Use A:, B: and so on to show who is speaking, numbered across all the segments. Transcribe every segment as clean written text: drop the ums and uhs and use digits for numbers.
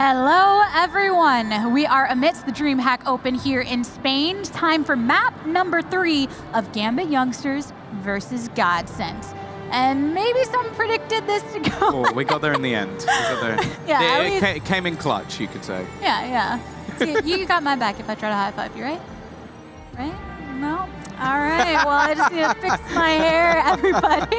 A: Hello, everyone. We are amidst the DreamHack Open here in Spain. Time for map number 3 of Gambit Youngsters versus GODSENT. And maybe some predicted this to go.
B: Oh, we got there in the end. We got there.
A: Yeah,
B: it came in clutch, you could say.
A: Yeah. See, you got my back if I try to high five you, right? Right? No? All right. Well, I just need to fix my hair, everybody.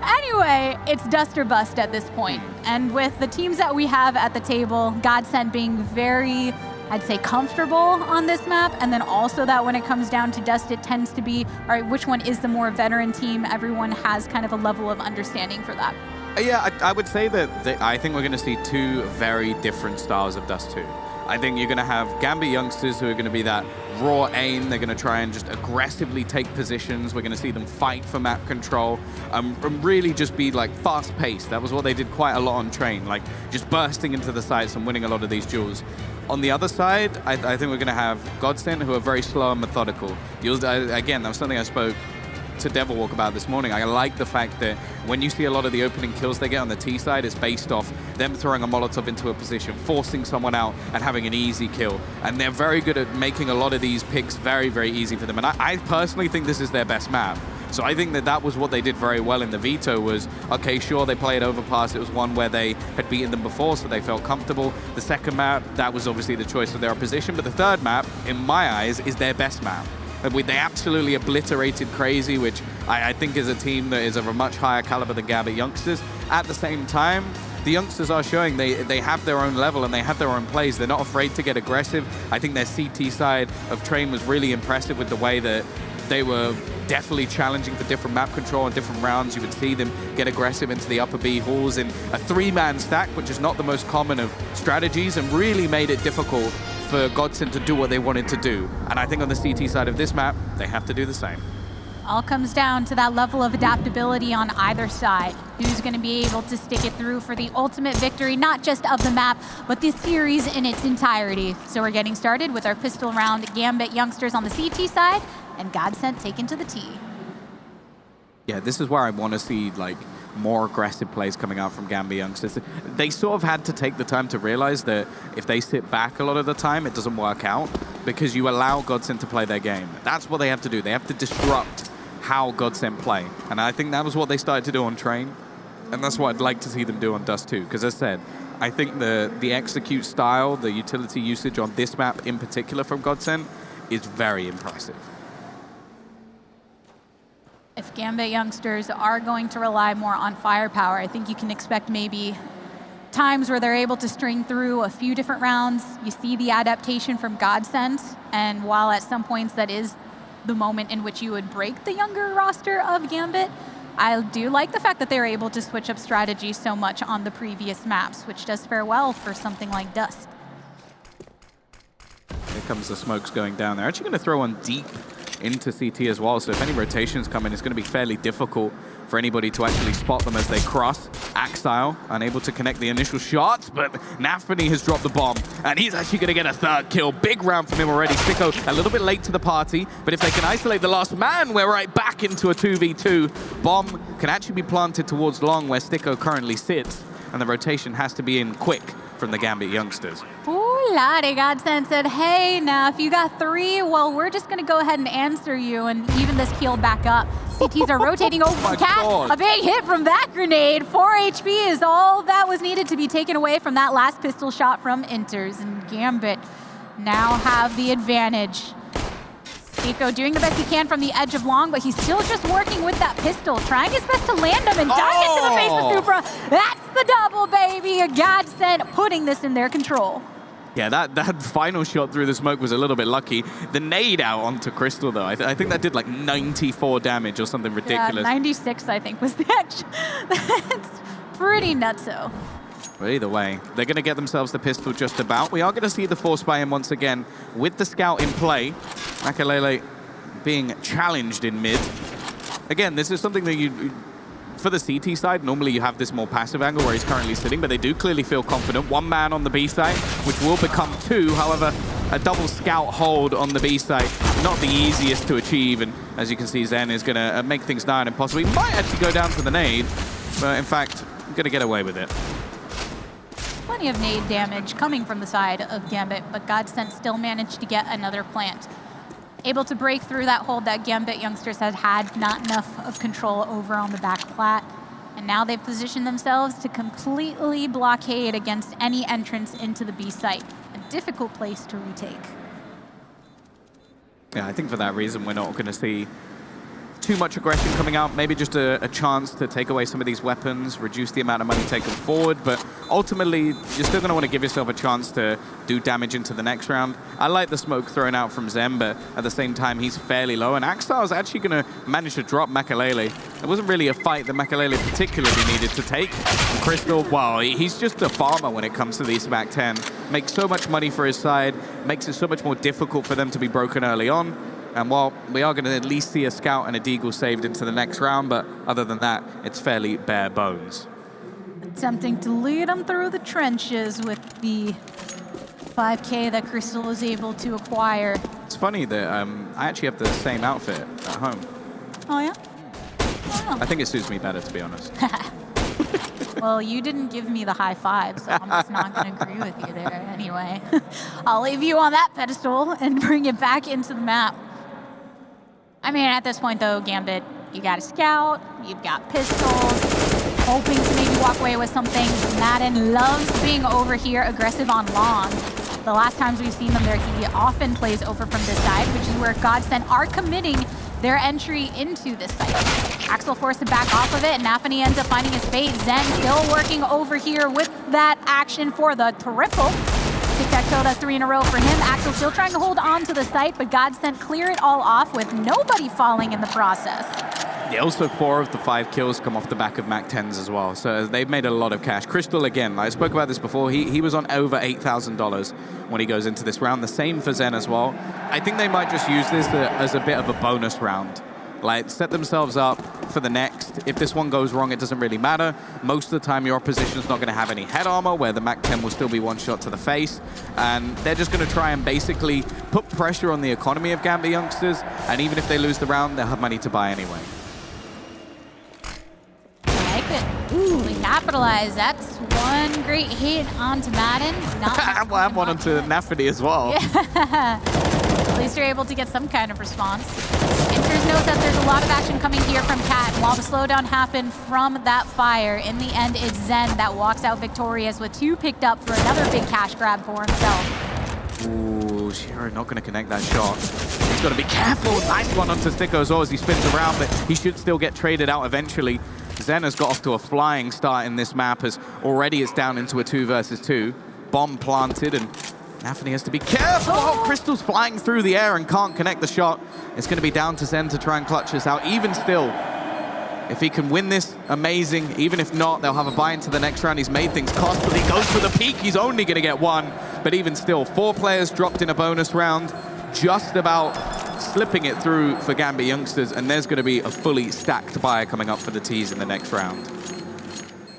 A: Anyway, it's dust or bust at this point. And with the teams that we have at the table, GODSENT being very, I'd say, comfortable on this map, and then also that when it comes down to Dust, it tends to be, all right, which one is the more veteran team? Everyone has kind of a level of understanding for that.
B: Yeah, I would say that I think we're going to see two very different styles of Dust2. I think you're going to have Gambit Youngsters who are going to be that raw aim. They're going to try and just aggressively take positions. We're going to see them fight for map control and really just be like fast-paced. That was what they did quite a lot on Train, like just bursting into the sites and winning a lot of these duels. On the other side, I think we're going to have GODSENT who are very slow and methodical. Again, that was something I spoke to Devilwalk about this morning. I like the fact that when you see a lot of the opening kills they get on the T side is based off them throwing a Molotov into a position, forcing someone out and having an easy kill. And they're very good at making a lot of these picks very, very easy for them. And I personally think this is their best map. So I think that was what they did very well in the veto was, okay, sure, they played overpass. It was one where they had beaten them before, so they felt comfortable. The second map, that was obviously the choice of their opposition. But the third map, in my eyes, is their best map. They absolutely obliterated Crazy, which I think is a team that is of a much higher caliber than Gambit Youngsters. At the same time, the Youngsters are showing they have their own level and they have their own plays. They're not afraid to get aggressive. I think their CT side of Train was really impressive with the way that they were definitely challenging for different map control and different rounds. You would see them get aggressive into the upper B halls in a 3-man stack, which is not the most common of strategies, and really made it difficult for GODSENT to do what they wanted to do. And I think on the CT side of this map, they have to do the same.
A: All comes down to that level of adaptability on either side. Who's going to be able to stick it through for the ultimate victory, not just of the map, but the series in its entirety. So we're getting started with our pistol round. Gambit Youngsters on the CT side, and GODSENT taken to the T.
B: Yeah, this is where I want to see like more aggressive plays coming out from Gambit Youngsters. They sort of had to take the time to realize that if they sit back a lot of the time, it doesn't work out because you allow GODSENT to play their game. That's what they have to do. They have to disrupt how GODSENT play. And I think that was what they started to do on Train. And that's what I'd like to see them do on Dust2. Because as I said, I think the execute style, the utility usage on this map in particular from GODSENT is very impressive.
A: If Gambit Youngsters are going to rely more on firepower, I think you can expect maybe times where they're able to string through a few different rounds. You see the adaptation from GODSENT, and while at some points that is the moment in which you would break the younger roster of Gambit, I do like the fact that they're able to switch up strategy so much on the previous maps, which does fare well for something like Dust.
B: Here comes the smokes going down. They're actually going to throw one deep into CT as well, so if any rotations come in, it's going to be fairly difficult for anybody to actually spot them as they cross. Axile unable to connect the initial shots, but Nafany has dropped the bomb, and he's actually going to get a third kill. Big round from him already. Sticko a little bit late to the party, but if they can isolate the last man, we're right back into a 2v2. Bomb can actually be planted towards long where Sticko currently sits, and the rotation has to be in quick from the Gambit Youngsters.
A: Ooh, Lottie GODSENT said, hey, now if you got 3, well, we're just going to go ahead and answer you and even this kill back up. CTs are rotating. Oh,
B: my
A: Cat,
B: God.
A: A big hit from that grenade. 4 HP is all that was needed to be taken away from that last pistol shot from Inters. And Gambit now have the advantage. Nico doing the best he can from the edge of long, but he's still just working with that pistol, trying his best to land him and dive into the face of Supra. That's the double, baby. GODSENT putting this in their control.
B: Yeah, that final shot through the smoke was a little bit lucky. The nade out onto Crystal, though, I think that did like 94 damage or something ridiculous.
A: Yeah, 96, I think, was the actual. That's pretty nutso.
B: But either way, they're going to get themselves the pistol just about. We are going to see the force by him once again with the scout in play. Makalele being challenged in mid. Again, this is something that you, for the CT side, normally you have this more passive angle where he's currently sitting, but they do clearly feel confident. 1 man on the B side, which will become 2. However, a double scout hold on the B side, not the easiest to achieve. And as you can see, Zen is going to make things nigh and impossible. He might actually go down to the nade, but in fact, going to get away with it.
A: plenty of nade damage coming from the side of Gambit, but GODSENT still managed to get another plant. Able to break through that hold that Gambit Youngsters had not enough of control over on the back plat. And now they've positioned themselves to completely blockade against any entrance into the B site. A difficult place to retake.
B: Yeah, I think for that reason, we're not going to see too much aggression coming out. Maybe just a chance to take away some of these weapons, reduce the amount of money taken forward. But ultimately, you're still going to want to give yourself a chance to do damage into the next round. I like the smoke thrown out from Zen, but at the same time, he's fairly low. And Axstar is actually going to manage to drop Makalele. It wasn't really a fight that Makalele particularly needed to take. And Crystal, wow, he's just a farmer when it comes to these Mac 10. Makes so much money for his side, makes it so much more difficult for them to be broken early on. And while we are going to at least see a scout and a deagle saved into the next round, but other than that, it's fairly bare bones.
A: Attempting to lead them through the trenches with the 5K that Crystal was able to acquire.
B: It's funny that I actually have the same outfit at home.
A: Oh, yeah? Oh.
B: I think it suits me better, to be honest.
A: Well, you didn't give me the high five, so I'm just not going to agree with you there anyway. I'll leave you on that pedestal and bring it back into the map. I mean, at this point, though, Gambit, you got a scout, you've got pistols, hoping to maybe walk away with something. Madden loves being over here aggressive on long. The last times we've seen them there, he often plays over from this side, which is where GODSENT are committing their entry into this site. Axel forced to back off of it, and Nafany ends up finding his fate. Zen still working over here with that action for the triple. Tic-tac-toe, that's 3 in a row for him. Axel still trying to hold on to the site, but GODSENT clear it all off with nobody falling in the process.
B: Yeah, also 4 of the 5 kills come off the back of Mac 10s as well, so they've made a lot of cash. Crystal, again, I spoke about this before, he was on over $8,000 when he goes into this round. The same for Zen as well. I think they might just use this as a bit of a bonus round. Like, set themselves up for the next. If this one goes wrong, it doesn't really matter. Most of the time, your opposition's not going to have any head armor, where the Mac 10 will still be one shot to the face. And they're just going to try and basically put pressure on the economy of Gambit Youngsters. And even if they lose the round, they'll have money to buy anyway.
A: I like it. Ooh, we capitalize. That's one great hit onto Madden.
B: Well, I'm one onto Nafany as well.
A: Yeah. At least you're able to get some kind of response. Inters knows that there's a lot of action coming here from Cat. While the slowdown happened from that fire, in the end, it's Zen that walks out victorious with 2 picked up for another big cash grab for himself.
B: Ooh, Shiro not going to connect that shot. He's got to be careful. Nice one onto Sticko as well as he spins around, but he should still get traded out eventually. Zen has got off to a flying start in this map, as already it's down into a 2 versus 2. Bomb planted, and Nafany has to be careful. Oh, Crystal's flying through the air and can't connect the shot. It's going to be down to Zen to try and clutch this out. Even still, if he can win this, amazing. Even if not, they'll have a buy into the next round. He's made things costly. He goes for the peak. He's only going to get 1. But even still, 4 players dropped in a bonus round. Just about slipping it through for Gambit Youngsters. And there's going to be a fully stacked buy coming up for the T's in the next round.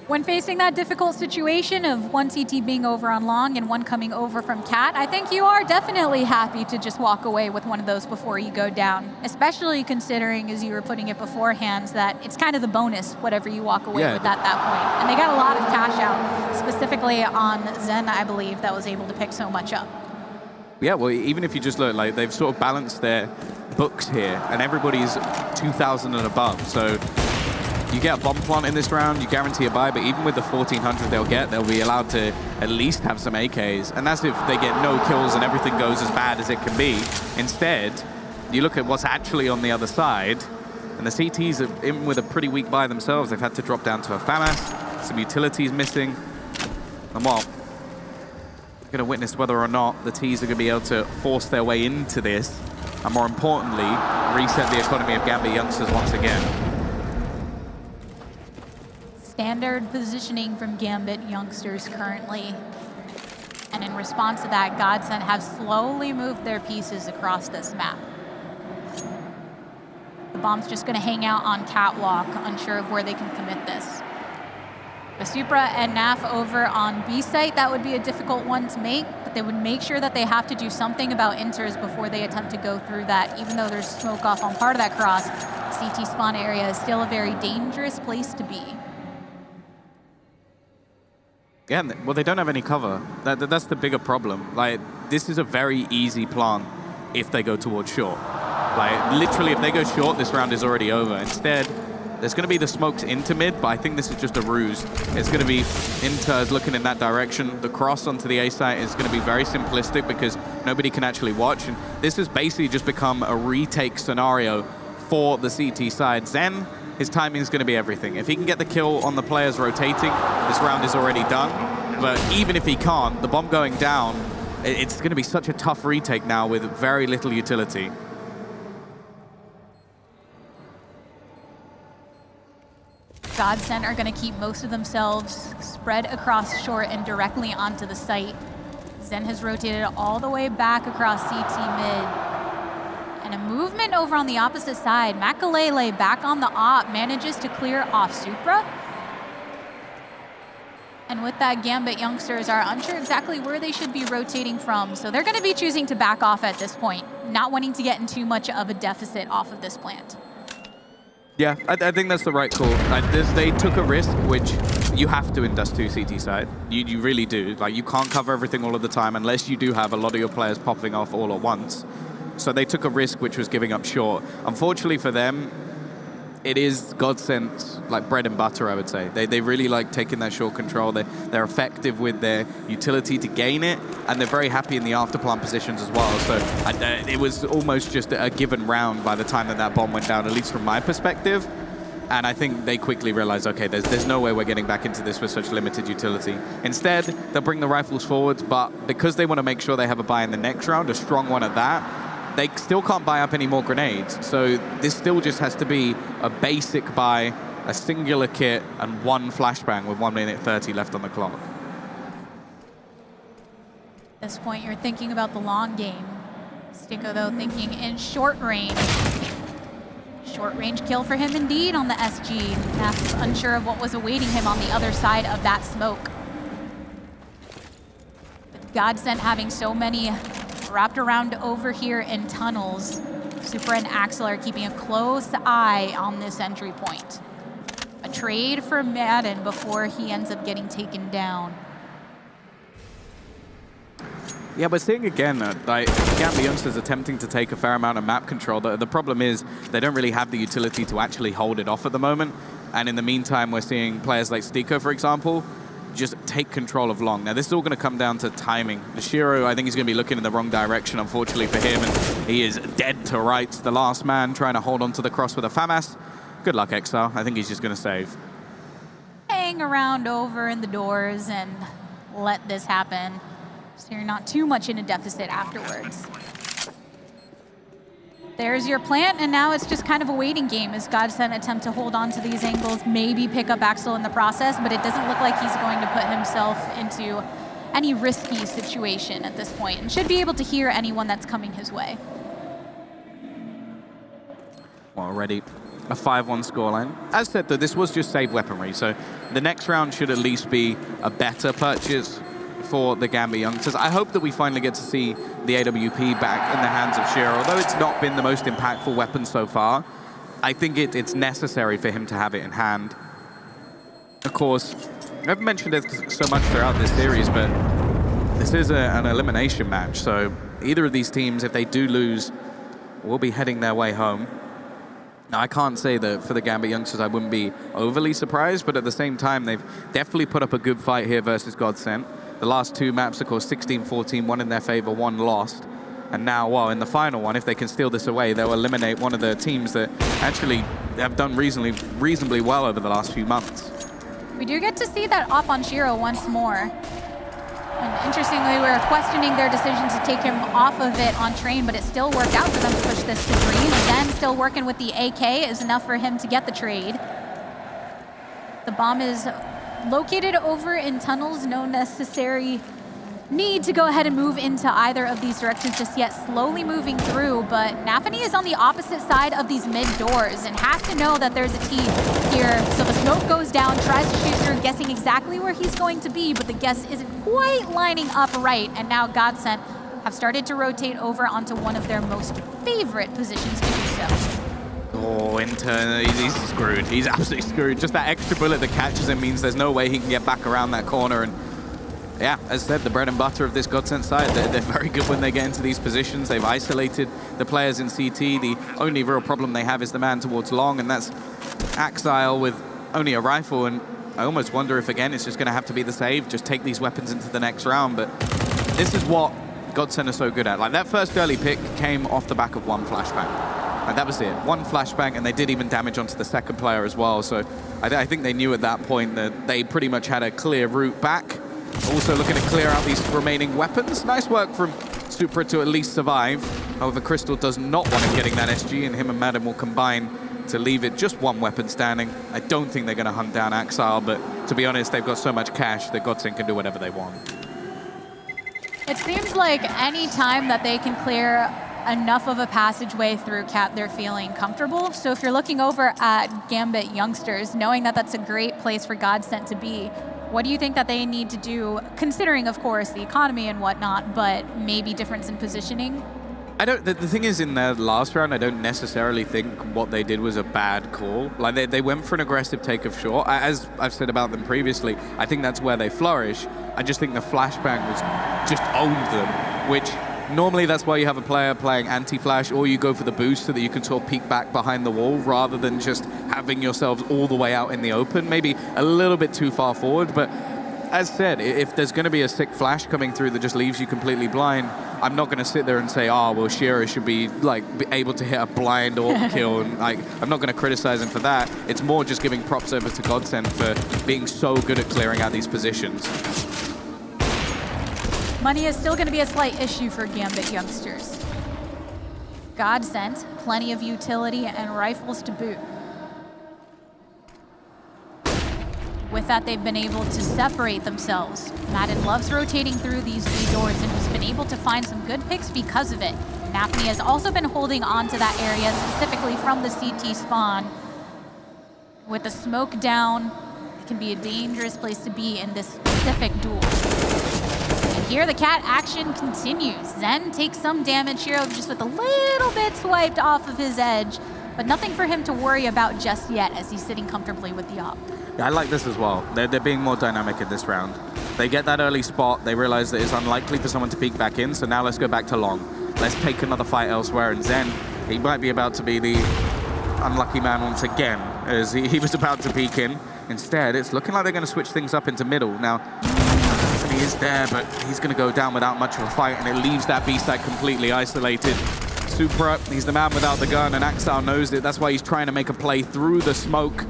A: When facing that difficult situation of one CT being over on long and one coming over from Cat, I think you are definitely happy to just walk away with one of those before you go down, especially considering, as you were putting it beforehand, that it's kind of the bonus, whatever you walk away with at that point. And they got a lot of cash out, specifically on Zen, I believe, that was able to pick so much up.
B: Yeah, well, even if you just look, like, they've sort of balanced their books here, and everybody's 2,000 and above, so you get a bomb plant in this round, you guarantee a buy, but even with the 1,400 they'll be allowed to at least have some AKs. And that's if they get no kills and everything goes as bad as it can be. Instead, you look at what's actually on the other side, and the CTs are in with a pretty weak buy themselves. They've had to drop down to a FAMAS, some utilities missing. And well, we're going to witness whether or not the T's are going to be able to force their way into this, and more importantly, reset the economy of Gambit Youngsters once again.
A: Standard positioning from Gambit Youngsters currently. And in response to that, GODSENT have slowly moved their pieces across this map. The bomb's just going to hang out on Catwalk, unsure of where they can commit this. With Supra and Naf over on B site, that would be a difficult one to make, but they would make sure that they have to do something about Inters before they attempt to go through that. Even though there's smoke off on part of that cross, CT spawn area is still a very dangerous place to be.
B: Yeah, well, they don't have any cover. That's the bigger problem. Like, this is a very easy plant if they go towards short. Like, literally, if they go short, this round is already over. Instead, there's going to be the smokes into mid, but I think this is just a ruse. It's going to be Inters looking in that direction. The cross onto the A site is going to be very simplistic because nobody can actually watch. And this has basically just become a retake scenario for the CT side. Zen, his timing is going to be everything. If he can get the kill on the players rotating, this round is already done. But even if he can't, the bomb going down, it's going to be such a tough retake now with very little utility.
A: GODSENT are going to keep most of themselves spread across short and directly onto the site. Zen has rotated all the way back across CT mid. And a movement over on the opposite side. Makalele back on the op, manages to clear off Supra. And with that, Gambit youngsters are unsure exactly where they should be rotating from. So they're going to be choosing to back off at this point, not wanting to get in too much of a deficit off of this plant.
B: Yeah, I think that's the right call. They took a risk, which you have to in Dust2 CT side. You really do. Like, you can't cover everything all of the time unless you do have a lot of your players popping off all at once. So they took a risk, which was giving up short. Unfortunately for them, it is GODSENT's like bread and butter, I would say. They really like taking that short control. They're effective with their utility to gain it, and they're very happy in the afterplant positions as well. So it was almost just a given round by the time that bomb went down, at least from my perspective. And I think they quickly realized, okay, there's no way we're getting back into this with such limited utility. Instead, they'll bring the rifles forwards, but because they want to make sure they have a buy in the next round, a strong one at that, they still can't buy up any more grenades. So this still just has to be a basic buy, a singular kit, and one flashbang with 1 minute 30 left on the clock.
A: At this point, you're thinking about the long game. Sticko, though, thinking in short range. Short range kill for him indeed on the SG. That's unsure of what was awaiting him on the other side of that smoke. With GODSENT having so many wrapped around over here in tunnels, Super and Axel are keeping a close eye on this entry point. A trade for Madden before he ends up getting taken down.
B: Yeah, but seeing again, like, Gambit youngsters attempting to take a fair amount of map control. The problem is they don't really have the utility to actually hold it off at the moment. And in the meantime, we're seeing players like Sticko, for example, just take control of long. Now, this is all going to come down to timing. The Shiro, I think he's going to be looking in the wrong direction, unfortunately for him, and he is dead to rights. The last man trying to hold on to the cross with a FAMAS. Good luck, Exile. I think he's just going to save.
A: Hang around over in the doors and let this happen, so you're not too much in a deficit afterwards. There's your plant, and now it's just kind of a waiting game as GODSENT attempt to hold on to these angles, maybe pick up Axel in the process, but it doesn't look like he's going to put himself into any risky situation at this point, and should be able to hear anyone that's coming his way.
B: Well, already a 5-1 scoreline. As said, though, this was just save weaponry, so the next round should at least be a better purchase for the Gambit youngsters. I hope that we finally get to see the AWP back in the hands of Shiro. Although it's not been the most impactful weapon so far, I think it's necessary for him to have it in hand. Of course, I've mentioned it so much throughout this series, but this is an elimination match, so either of these teams, if they do lose, will be heading their way home. Now, I can't say that for the Gambit youngsters I wouldn't be overly surprised, but at the same time, they've definitely put up a good fight here versus GODSENT. The last two maps, of course, 16-14, one in their favor, one lost. And now, well, in the final one, if they can steal this away, they'll eliminate one of the teams that actually have done reasonably well over the last few months.
A: We do get to see that op on Shiro once more. And interestingly, we were questioning their decision to take him off of it on train, but it still worked out for them to push this to Dream. And then still working with the AK is enough for him to get the trade. The bomb is located over in tunnels, no necessary need to go ahead and move into either of these directions just yet, slowly moving through, but Nafany is on the opposite side of these mid doors and has to know that there's a team here. So the smoke goes down, tries to shoot through, guessing exactly where he's going to be, but the guess isn't quite lining up right, and now GODSENT have started to rotate over onto one of their most favorite positions to do so.
B: Oh, Inter, he's screwed. He's absolutely screwed. Just that extra bullet that catches him means there's no way he can get back around that corner, and Yeah, as said, the bread and butter of this GODSENT side. They're very good when they get into these positions. They've isolated the players in CT. The only real problem they have is the man towards long, and that's Axile with only a rifle. And I almost wonder if, again, it's just going to have to be the save. Just take these weapons into the next round. But this is what GODSENT are so good at. Like, that first early pick came off the back of one flashbang. Like, that was it. One flashbang, and they did even damage onto the second player as well. So I think they knew at that point that they pretty much had a clear route back. Also looking to clear out these remaining weapons. Nice work from Supra to at least survive. However, Crystal does not want him getting that SG, and him and Madden will combine to leave it just one weapon standing. I don't think they're going to hunt down Axile, but to be honest, they've got so much cash that GODSENT can do whatever they want.
A: It seems like any time that they can clear enough of a passageway through Cat, they're feeling comfortable. So if you're looking over at Gambit Youngsters, knowing that that's a great place for GODSENT to be, what do you think that they need to do, considering, of course, the economy and whatnot, but maybe difference in positioning?
B: The thing is, in their last round, I don't necessarily think what they did was a bad call. Like, they went for an aggressive take of short. As I've said about them previously, I think that's where they flourish. I just think the flashbang was just owned them, which normally that's why you have a player playing anti-flash, or you go for the boost so that you can sort of peek back behind the wall rather than just having yourselves all the way out in the open. Maybe a little bit too far forward, but as said, if there's going to be a sick flash coming through that just leaves you completely blind, I'm not going to sit there and say, oh, well, Shiro should be able to hit a blind AWP kill, and I'm not going to criticize him for that. It's more just giving props over to GODSENT for being so good at clearing out these positions.
A: Money is still going to be a slight issue for Gambit Youngsters. GODSENT, plenty of utility and rifles to boot. With that, they've been able to separate themselves. Madden loves rotating through these B doors and has been able to find some good picks because of it. Nafni has also been holding on to that area, specifically from the CT spawn. With the smoke down, it can be a dangerous place to be in this specific duel. And here the Cat action continues. Zen takes some damage here, just with a little bit swiped off of his edge, but nothing for him to worry about just yet as he's sitting comfortably with the op.
B: Yeah, I like this as well. They're being more dynamic in this round. They get that early spot, they realize that it's unlikely for someone to peek back in, so now let's go back to long. Let's take another fight elsewhere, and Zen, he might be about to be the unlucky man once again, as he was about to peek in. Instead, it's looking like they're going to switch things up into middle. Now, he is there, but he's going to go down without much of a fight, and it leaves that B-side completely isolated. Supra, he's the man without the gun, and Axile knows it. That's why he's trying to make a play through the smoke.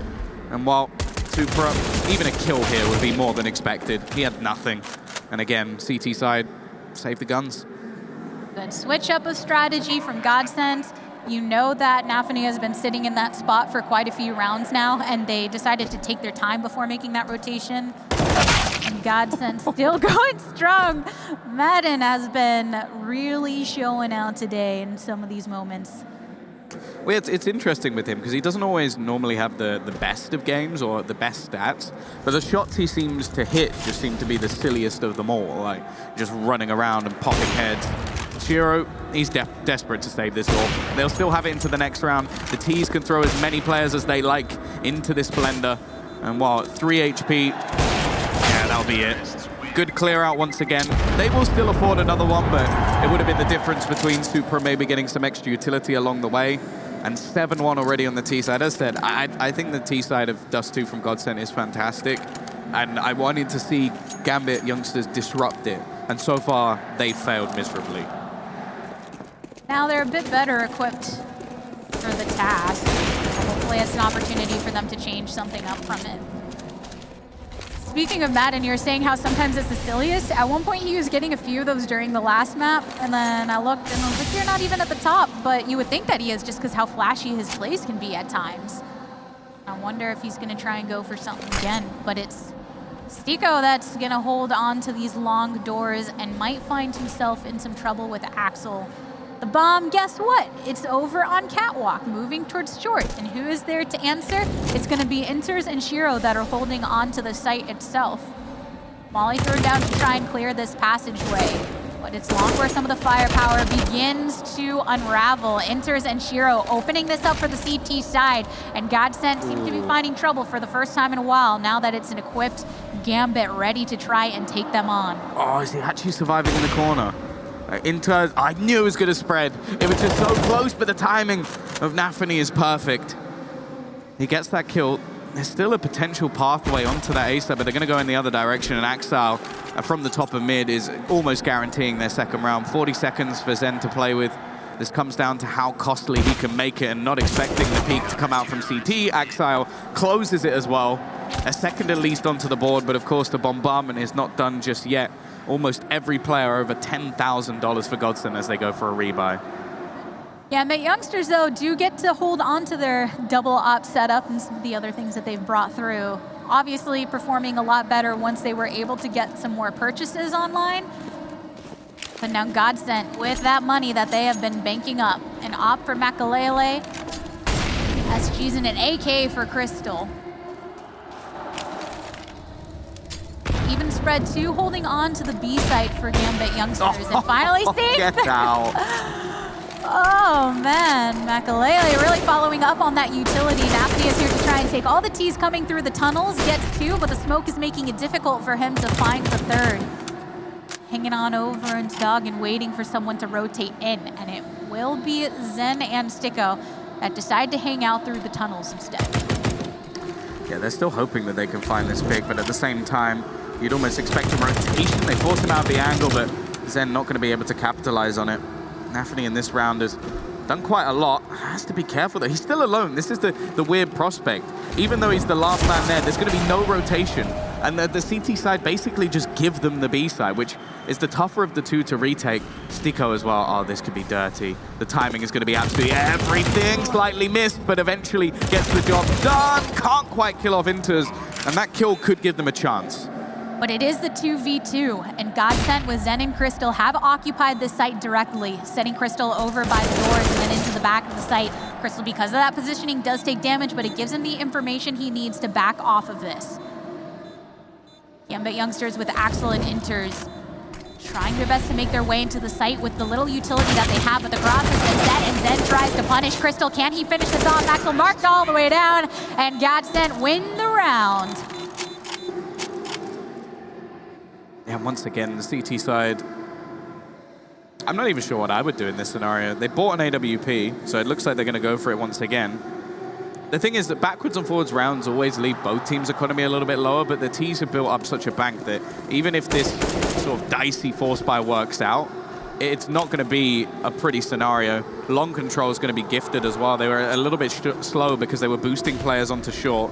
B: And while Supra, even a kill here would be more than expected. He had nothing. And again, CT side, save the guns.
A: Good switch up of strategy from GODSENT. You know that Nafani has been sitting in that spot for quite a few rounds now, and they decided to take their time before making that rotation. And GODSENT still going strong. Madden has been really showing out today in some of these moments.
B: Well, it's interesting with him because he doesn't always normally have the best of games or the best stats, but the shots he seems to hit just seem to be the silliest of them all, like just running around and popping heads. Shiro, he's desperate to save this all. They'll still have it into the next round. The T's can throw as many players as they like into this blender, and while 3 HP, yeah, that'll be it. Good clear out once again. They will still afford another one, but it would have been the difference between Supra maybe getting some extra utility along the way. And 7-1 already on the T side. As said, I think the T side of Dust2 from GODSENT is fantastic. And I wanted to see Gambit Youngsters disrupt it. And so far, they failed miserably.
A: Now they're a bit better equipped for the task. Hopefully it's an opportunity for them to change something up from it. Speaking of Madden, you're saying how sometimes it's the silliest. At one point, he was getting a few of those during the last map, and then I looked and I was like, you're not even at the top, but you would think that he is just because how flashy his plays can be at times. I wonder if he's going to try and go for something again, but it's Stiko that's going to hold on to these long doors and might find himself in some trouble with Axel. The bomb, guess what? It's over on Catwalk, moving towards short. And who is there to answer? It's going to be Inters and Shiro that are holding on to the site itself. Molly threw down to try and clear this passageway. But it's long where some of the firepower begins to unravel. Enters and Shiro opening this up for the CT side. And GODSENT seems to be finding trouble for the first time in a while now that it's an equipped Gambit ready to try and take them on.
B: Oh, is he actually surviving in the corner? Inter, I knew it was going to spread. It was just so close, but the timing of Nafany is perfect. He gets that kill. There's still a potential pathway onto that A side, but they're going to go in the other direction, and Axile from the top of mid is almost guaranteeing their second round. 40 seconds for Zen to play with. This comes down to how costly he can make it, and not expecting the peak to come out from CT. Axile closes it as well. A second at least onto the board, but of course the bombardment is not done just yet. Almost every player over $10,000 for GODSENT as they go for a rebuy.
A: Yeah, but Youngsters, though, do get to hold on to their double op setup and some of the other things that they've brought through. Obviously performing a lot better once they were able to get some more purchases online. But now GODSENT, with that money that they have been banking up, an op for Makalele, SG's in an AK for Crystal. Even spread 2 holding on to the B site for Gambit Youngsters. And finally, Steve!
B: Get out!
A: Oh man, Makalele really following up on that utility. Nafany is here to try and take all the T's coming through the tunnels. Gets 2, but the smoke is making it difficult for him to find the third. Hanging on over and Dog and waiting for someone to rotate in. And it will be Zen and Sticko that decide to hang out through the tunnels instead.
B: Yeah, they're still hoping that they can find this pick, but at the same time, you'd almost expect a rotation. They force him out of the angle, but Zen not going to be able to capitalize on it. Nafany in this round has done quite a lot. Has to be careful though. He's still alone. This is the weird prospect. Even though he's the last man there, there's going to be no rotation. And the CT side basically just give them the B side, which is the tougher of the two to retake. Sticko as well. Oh, this could be dirty. The timing is going to be absolutely everything. Slightly missed, but eventually gets the job done. Can't quite kill off Inters. And that kill could give them a chance.
A: But it is the 2v2, and GODSENT with Zen and Crystal have occupied this site directly, setting Crystal over by the doors and then into the back of the site. Crystal, because of that positioning, does take damage, but it gives him the information he needs to back off of this. Gambit Youngsters with Axel and Inters trying their best to make their way into the site with the little utility that they have, but the cross has been set, and Zen tries to punish Crystal. Can he finish this off? Axel marked all the way down, and GODSENT win the round.
B: Yeah, once again, the CT side, I'm not even sure what I would do in this scenario. They bought an AWP, so it looks like they're going to go for it once again. The thing is that backwards and forwards rounds always leave both teams' economy a little bit lower, but the T's have built up such a bank that even if this sort of dicey force buy works out, it's not going to be a pretty scenario. Long control is going to be gifted as well. They were a little bit slow because they were boosting players onto short.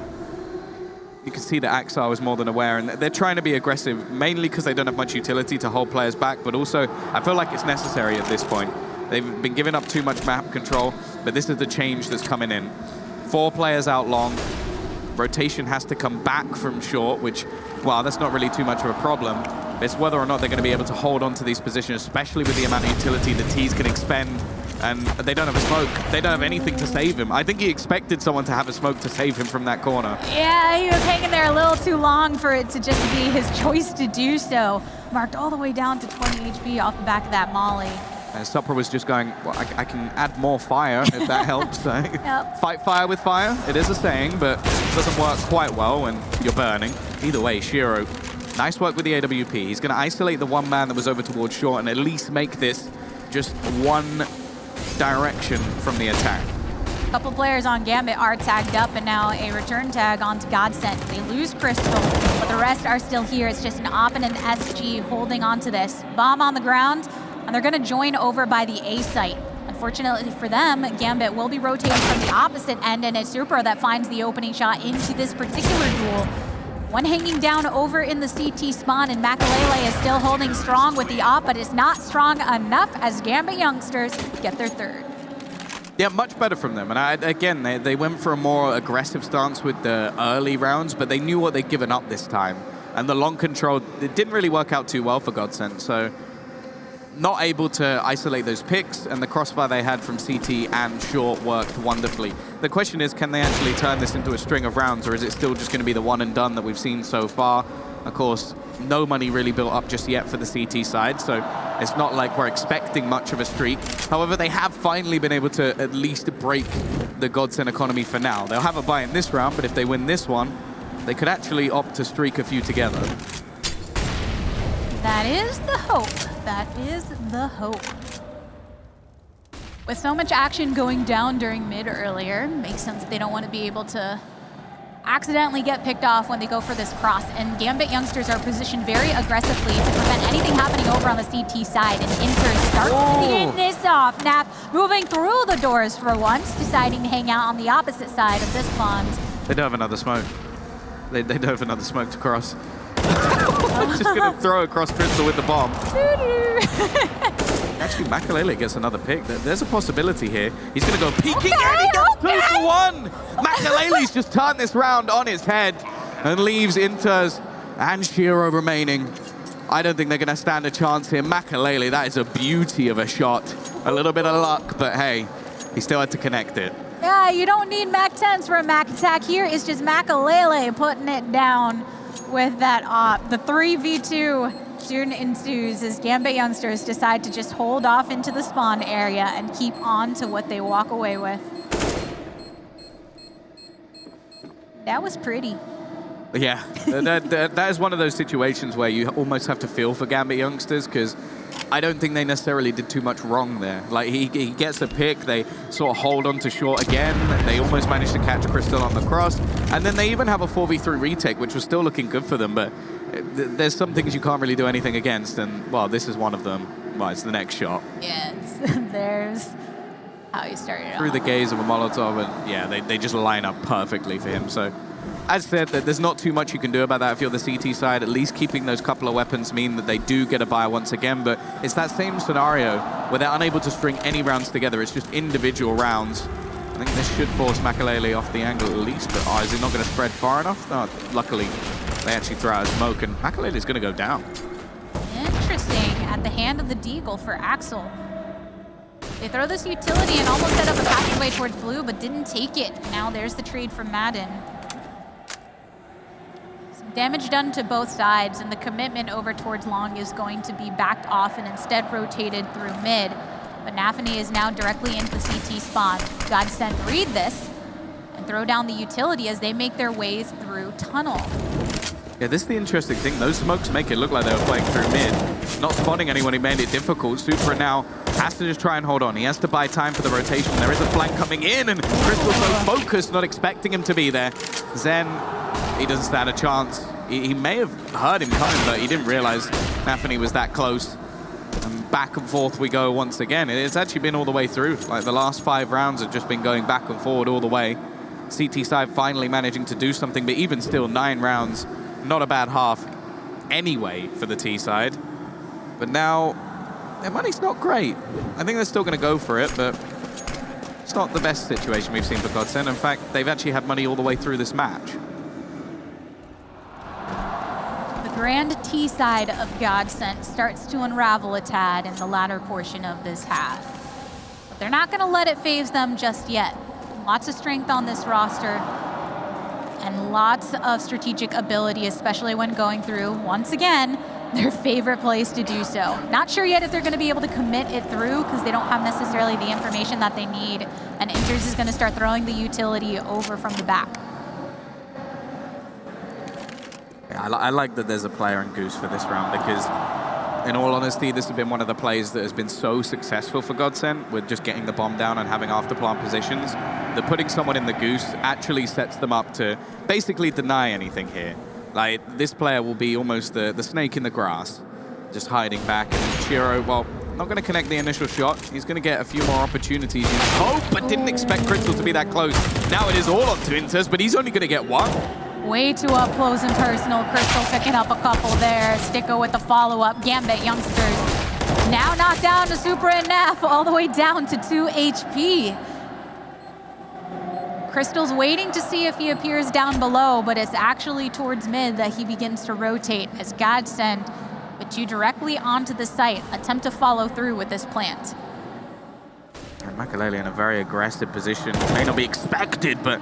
B: You can see that Axile is more than aware, and they're trying to be aggressive, mainly because they don't have much utility to hold players back, but also I feel like it's necessary at this point. They've been giving up too much map control, but this is the change that's coming in. 4 players out long. Rotation has to come back from short, which, well, that's not really too much of a problem. It's whether or not they're going to be able to hold on to these positions, especially with the amount of utility the T's can expend. And they don't have a smoke. They don't have anything to save him. I think he expected someone to have a smoke to save him from that corner.
A: Yeah, he was hanging there a little too long for it to just be his choice to do so. Marked all the way down to 20 HP off the back of that molly.
B: And Supra was just going, well, I can add more fire if that helps. So.
A: Yep.
B: Fight fire with fire. It is a saying, but it doesn't work quite well when you're burning. Either way, Shiro, nice work with the AWP. He's going to isolate the one man that was over towards short and at least make this just one direction from the attack.
A: A couple players on Gambit are tagged up, and now a return tag onto GODSENT. They lose Crystal, but the rest are still here. It's just an Op and an SG holding on to this. Bomb on the ground, and they're going to join over by the A site. Unfortunately for them, Gambit will be rotating from the opposite end, and it's Supra that finds the opening shot into this particular duel. One hanging down over in the CT spawn, and Makalele is still holding strong with the op, but it's not strong enough as Gambit Youngsters get their third.
B: Yeah, much better from them. And again, they went for a more aggressive stance with the early rounds, but they knew what they'd given up this time. And the long control, it didn't really work out too well for GODSENT, so not able to isolate those picks, and the crossfire they had from CT and short worked wonderfully. The question is, can they actually turn this into a string of rounds, or is it still just going to be the one and done that we've seen so far? Of course, no money really built up just yet for the CT side, so it's not like we're expecting much of a streak. However, they have finally been able to at least break the GODSENT economy for now. They'll have a buy in this round, but if they win this one, they could actually opt to streak a few together.
A: That is the hope. That is the hope. With so much action going down during mid earlier, makes sense they don't want to be able to accidentally get picked off when they go for this cross. And Gambit Youngsters are positioned very aggressively to prevent anything happening over on the CT side. And Inter starts getting this off. Naf moving through the doors for once, deciding to hang out on the opposite side of this pond.
B: They don't have another smoke. They don't have another smoke to cross. Just going to throw across Crystal with the bomb. Actually, Makalele gets another pick. There's a possibility here. He's going to go peeking, and he goes 2 for 1. Makalele's just turned this round on his head and leaves Inters and Shiro remaining. I don't think they're going to stand a chance here. Makalele, that is a beauty of a shot. A little bit of luck, but hey, he still had to connect it.
A: Yeah, you don't need Mac 10s for a Mac attack here. It's just Makalele putting it down with that op. The 3v2 soon ensues as Gambit Youngsters decide to just hold off into the spawn area and keep on to what they walk away with. That was pretty.
B: Yeah, that is one of those situations where you almost have to feel for Gambit Youngsters, because I don't think they necessarily did too much wrong there. Like, he gets a pick, they sort of hold on to short again, they almost managed to catch Crystal on the cross, and then they even have a 4v3 retake, which was still looking good for them, but there's some things you can't really do anything against, and, well, this is one of them. Well, it's the next shot.
A: Yeah, there's how you started
B: Through the gaze of a Molotov, and yeah, they just line up perfectly for him, so... As said, there's not too much you can do about that if you're the CT side. At least keeping those couple of weapons mean that they do get a buy once again, but it's that same scenario where they're unable to string any rounds together. It's just individual rounds. I think this should force Makalele off the angle at least, but is it not going to spread far enough? No, luckily, they actually throw out a smoke, and Makalele's going to go down.
A: Interesting. At the hand of the Deagle for Axel. They throw this utility and almost set up a passageway towards blue, but didn't take it. Now there's the trade from Madden. Damage done to both sides, and the commitment over towards long is going to be backed off and instead rotated through mid. But Nafany is now directly into the CT spawn. GODSENT read this and throw down the utility as they make their ways through tunnel.
B: Yeah, this is the interesting thing. Those smokes make it look like they were playing through mid. Not spotting anyone, he made it difficult. Supra now has to just try and hold on. He has to buy time for the rotation. There is a flank coming in, and Crystal's so focused, not expecting him to be there. Zen, he doesn't stand a chance. He may have heard him coming, but he didn't realize Nafany was that close. And back and forth we go once again. It's actually been all the way through. Like, the last 5 rounds have just been going back and forward all the way. CT side finally managing to do something, but even still, 9 rounds, not a bad half anyway for the T side. But now, their money's not great. I think they're still going to go for it, but it's not the best situation we've seen for GODSENT. In fact, they've actually had money all the way through this match.
A: The grand T side of GODSENT starts to unravel a tad in the latter portion of this half. But they're not going to let it phase them just yet. Lots of strength on this roster, and lots of strategic ability, especially when going through, once again, their favorite place to do so. Not sure yet if they're going to be able to commit it through, because they don't have necessarily the information that they need, and Inters is going to start throwing the utility over from the back.
B: Yeah, I like that there's a player in Goose for this round, because in all honesty, this has been one of the plays that has been so successful for GODSENT with just getting the bomb down and having after plant positions, that putting someone in the Goose actually sets them up to basically deny anything here. Like, this player will be almost the snake in the grass, just hiding back. And Shiro, well, not going to connect the initial shot. He's going to get a few more opportunities. He hoped, but didn't expect Crystal to be that close. Now it is all onto Inters, but he's only going to get 1.
A: Way too up close and personal. Crystal picking up a couple there. Sticko with the follow-up. Gambit Youngsters now knocked down to Super and Naf, all the way down to 2 HP. Crystal's waiting to see if he appears down below, but it's actually towards mid that he begins to rotate as GODSENT with you directly onto the site, attempt to follow through with this plant.
B: And Makalele in a very aggressive position. May not be expected, but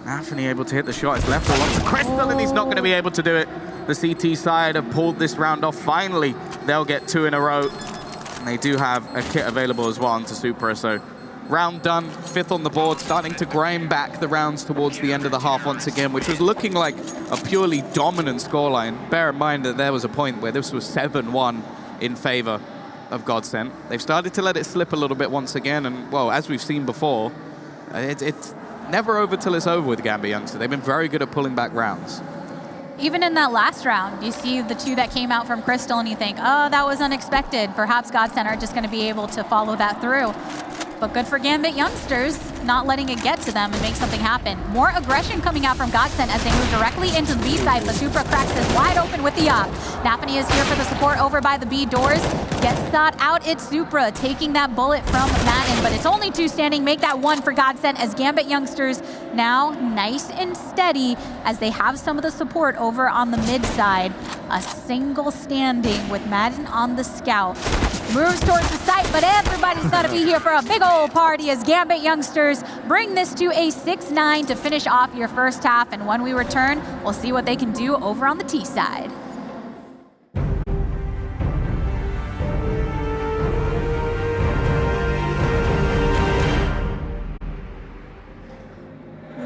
B: Nafany able to hit the shot. It's left for one to Crystal, and he's not going to be able to do it. The CT side have pulled this round off. Finally, they'll get 2 in a row. And they do have a kit available as well onto Supra, so round done, 5th on the board, starting to grind back the rounds towards the end of the half once again, which was looking like a purely dominant scoreline. Bear in mind that there was a point where this was 7-1 in favor of GODSENT. They've started to let it slip a little bit once again, and well, as we've seen before, it's never over till it's over with Gambit Youngster. They've been very good at pulling back rounds.
A: Even in that last round, you see the 2 that came out from Crystal and you think, oh, that was unexpected. Perhaps GODSENT are just going to be able to follow that through. But good for Gambit Youngsters, not letting it get to them and make something happen. More aggression coming out from GODSENT as they move directly into the B side. The Supra cracks this wide open with the op. Nafany is here for the support over by the B doors. Gets shot out, it's Supra taking that bullet from Madden, but it's only 2 standing. Make that 1 for GODSENT as Gambit Youngsters now nice and steady as they have some of the support over on the mid side. A single standing with Madden on the scout. Moves towards the site, but everybody's got to be here for a big old party as Gambit Youngsters bring this to a 6-9 to finish off your first half. And when we return, we'll see what they can do over on the T side.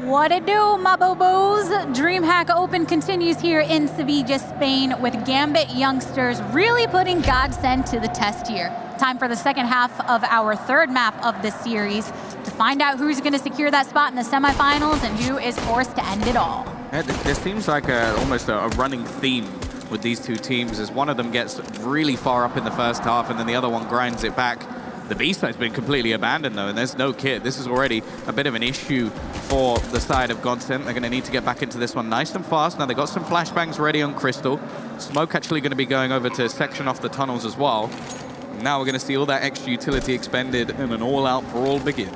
A: What it do, my bobos? DreamHack Open continues here in Sevilla, Spain, with Gambit Youngsters really putting GODSENT to the test here. Time for the second half of our 3rd map of this series to find out who's going to secure that spot in the semifinals and who is forced to end it all.
B: Yeah, this seems like almost a running theme with these 2 teams, as one of them gets really far up in the first half and then the other one grinds it back. The B side's been completely abandoned though, and there's no kit. This is already a bit of an issue for the side of GODSENT. They're going to need to get back into this one nice and fast. Now they've got some flashbangs ready on Crystal. Smoke actually going to be going over to section off the tunnels as well. Now we're going to see all that extra utility expended and an all-out brawl begin.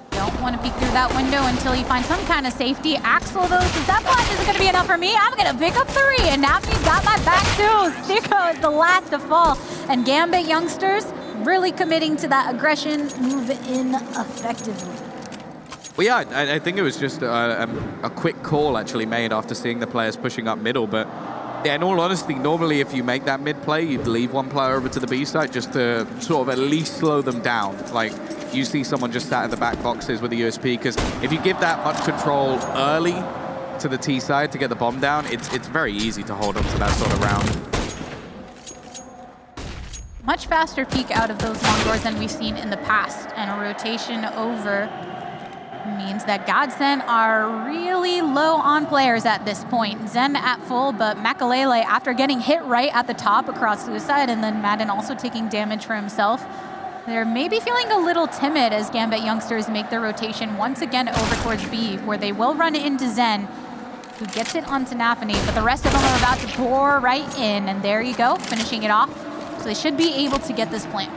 A: Don't want to peek through that window until you find some kind of safety. Axel though says that flash isn't going to be enough for me. I'm going to pick up 3, and Nafany's got my back too. Sticko is the last to fall, and Gambit Youngsters really committing to that aggression, move in effectively.
B: Well, yeah, I think it was just a quick call actually made after seeing the players pushing up middle. But yeah, in all honesty, normally if you make that mid play, you'd leave one player over to the B side just to sort of at least slow them down. Like, you see someone just sat in the back boxes with a USP, because if you give that much control early to the T side to get the bomb down, it's very easy to hold on to that sort of round.
A: Much faster peek out of those long doors than we've seen in the past, and a rotation over means that GODSENT are really low on players at this point. Zen at full, but Makalele, after getting hit right at the top across suicide, and then Madden also taking damage for himself, they're maybe feeling a little timid as Gambit Youngsters make their rotation once again over towards B, where they will run into Zen, who gets it onto Nafany, but the rest of them are about to pour right in, and there you go, finishing it off. So they should be able to get this plant.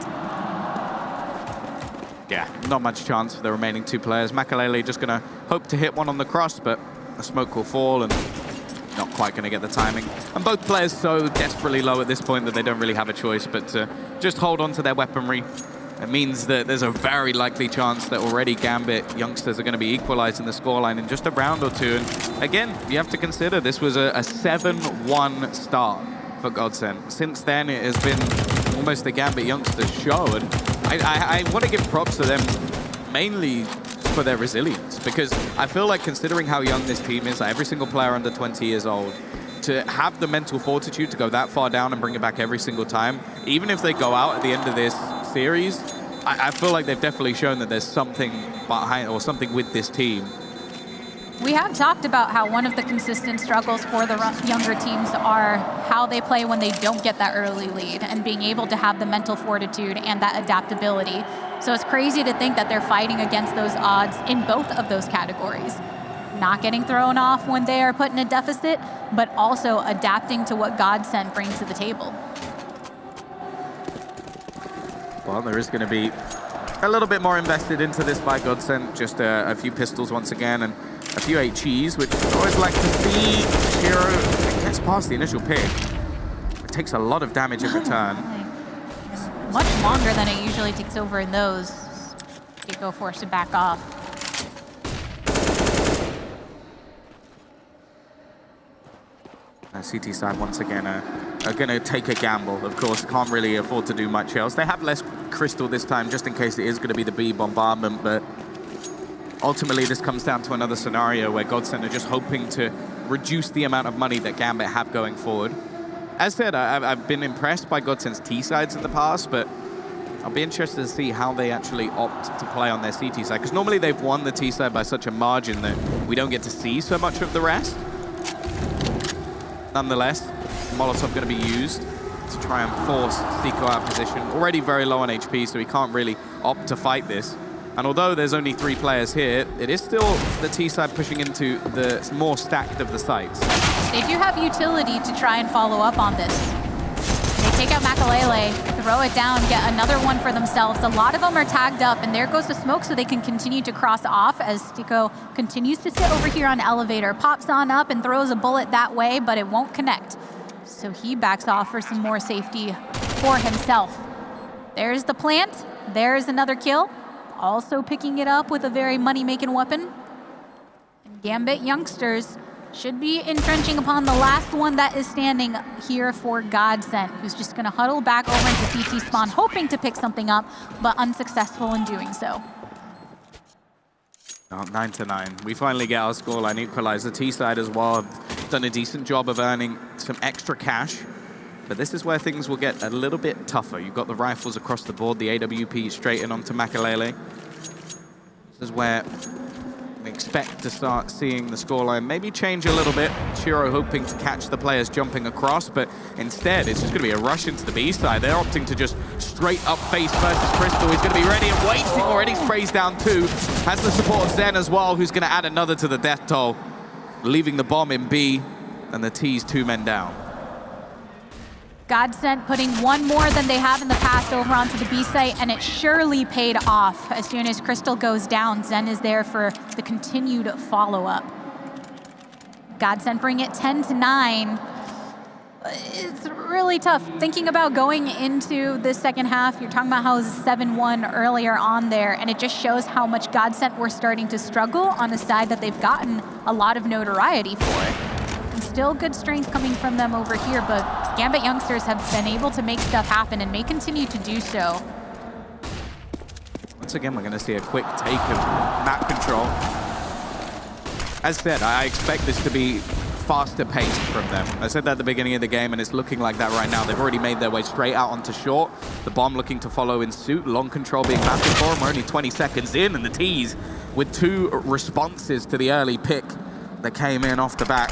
B: Yeah, not much chance for the remaining 2 players. Makalele just going to hope to hit one on the cross, but the smoke will fall and not quite going to get the timing. And both players so desperately low at this point that they don't really have a choice but to just hold on to their weaponry. It means that there's a very likely chance that already Gambit Youngsters are going to be equalizing the scoreline in just a round or 2. And again, you have to consider this was a 7-1 start for GODSENT. Since then, it has been almost the Gambit Youngsters show, and I want to give props to them mainly for their resilience, because I feel like, considering how young this team is, like every single player under 20 years old, to have the mental fortitude to go that far down and bring it back every single time, even if they go out at the end of this series, I feel like they've definitely shown that there's something behind, or something with this team.
A: We have talked about how one of the consistent struggles for the younger teams are how they play when they don't get that early lead, and being able to have the mental fortitude and that adaptability. So it's crazy to think that they're fighting against those odds in both of those categories. Not getting thrown off when they are put in a deficit, but also adapting to what GODSENT brings to the table.
B: Well, there is going to be a little bit more invested into this by GODSENT. Just a few pistols once again, and a few HEs, which I always like to see. Shiro gets past the initial pick. It takes a lot of damage in return.
A: Much longer than it usually takes over in those. Go forced to back off.
B: CT side once again are going to take a gamble. Of course, can't really afford to do much else. They have less crystal this time, just in case it is going to be the B bombardment, but ultimately this comes down to another scenario where GODSENT are just hoping to reduce the amount of money that Gambit have going forward. As said, I've been impressed by GODSENT's T sides in the past, but I'll be interested to see how they actually opt to play on their CT side, because normally they've won the T side by such a margin that we don't get to see so much of the rest. Nonetheless, Molotov going to be used to try and force Seiko out of position. Already very low on HP, so he can't really opt to fight this. And although there's only 3 players here, it is still the T side pushing into the more stacked of the sites.
A: They do have utility to try and follow up on this. They take out Makalele, throw it down, get another one for themselves. A lot of them are tagged up, and there goes the smoke so they can continue to cross off as Seiko continues to sit over here on elevator. Pops on up and throws a bullet that way, but it won't connect. So he backs off for some more safety for himself. There's the plant. There's another kill. Also picking it up with a very money-making weapon. And Gambit Youngsters should be entrenching upon the last one that is standing here for GODSENT, who's just going to huddle back over into CT spawn, hoping to pick something up, but unsuccessful in doing so.
B: 9-9. We finally get our scoreline equalized. The T side as well have done a decent job of earning some extra cash. But this is where things will get a little bit tougher. You've got the rifles across the board, the AWP straight in onto Makalele. This is where we expect to start seeing the scoreline maybe change a little bit. Shiro hoping to catch the players jumping across, but instead it's just going to be a rush into the B side. They're opting to just straight up face versus Crystal. He's going to be ready and waiting. Already sprays down 2. Has the support of Zen as well, who's going to add another to the death toll, leaving the bomb in B, and the T's 2 men down.
A: GODSENT putting one more than they have in the past over onto the B site, and it surely paid off. As soon as Crystal goes down, Zen is there for the continued follow-up. GODSENT bring it 10-9. It's really tough. Thinking about going into this second half, you're talking about how it was 7-1 earlier on there, and it just shows how much GODSENT were starting to struggle on a side that they've gotten a lot of notoriety for. Still good strength coming from them over here, but Gambit Youngsters have been able to make stuff happen and may continue to do so.
B: Once again, we're going to see a quick take of map control. As said, I expect this to be faster paced from them. I said that at the beginning of the game, and it's looking like that right now. They've already made their way straight out onto short. The bomb looking to follow in suit. Long control being massive for them. We're only 20 seconds in, and the T's with 2 responses to the early pick that came in off the back.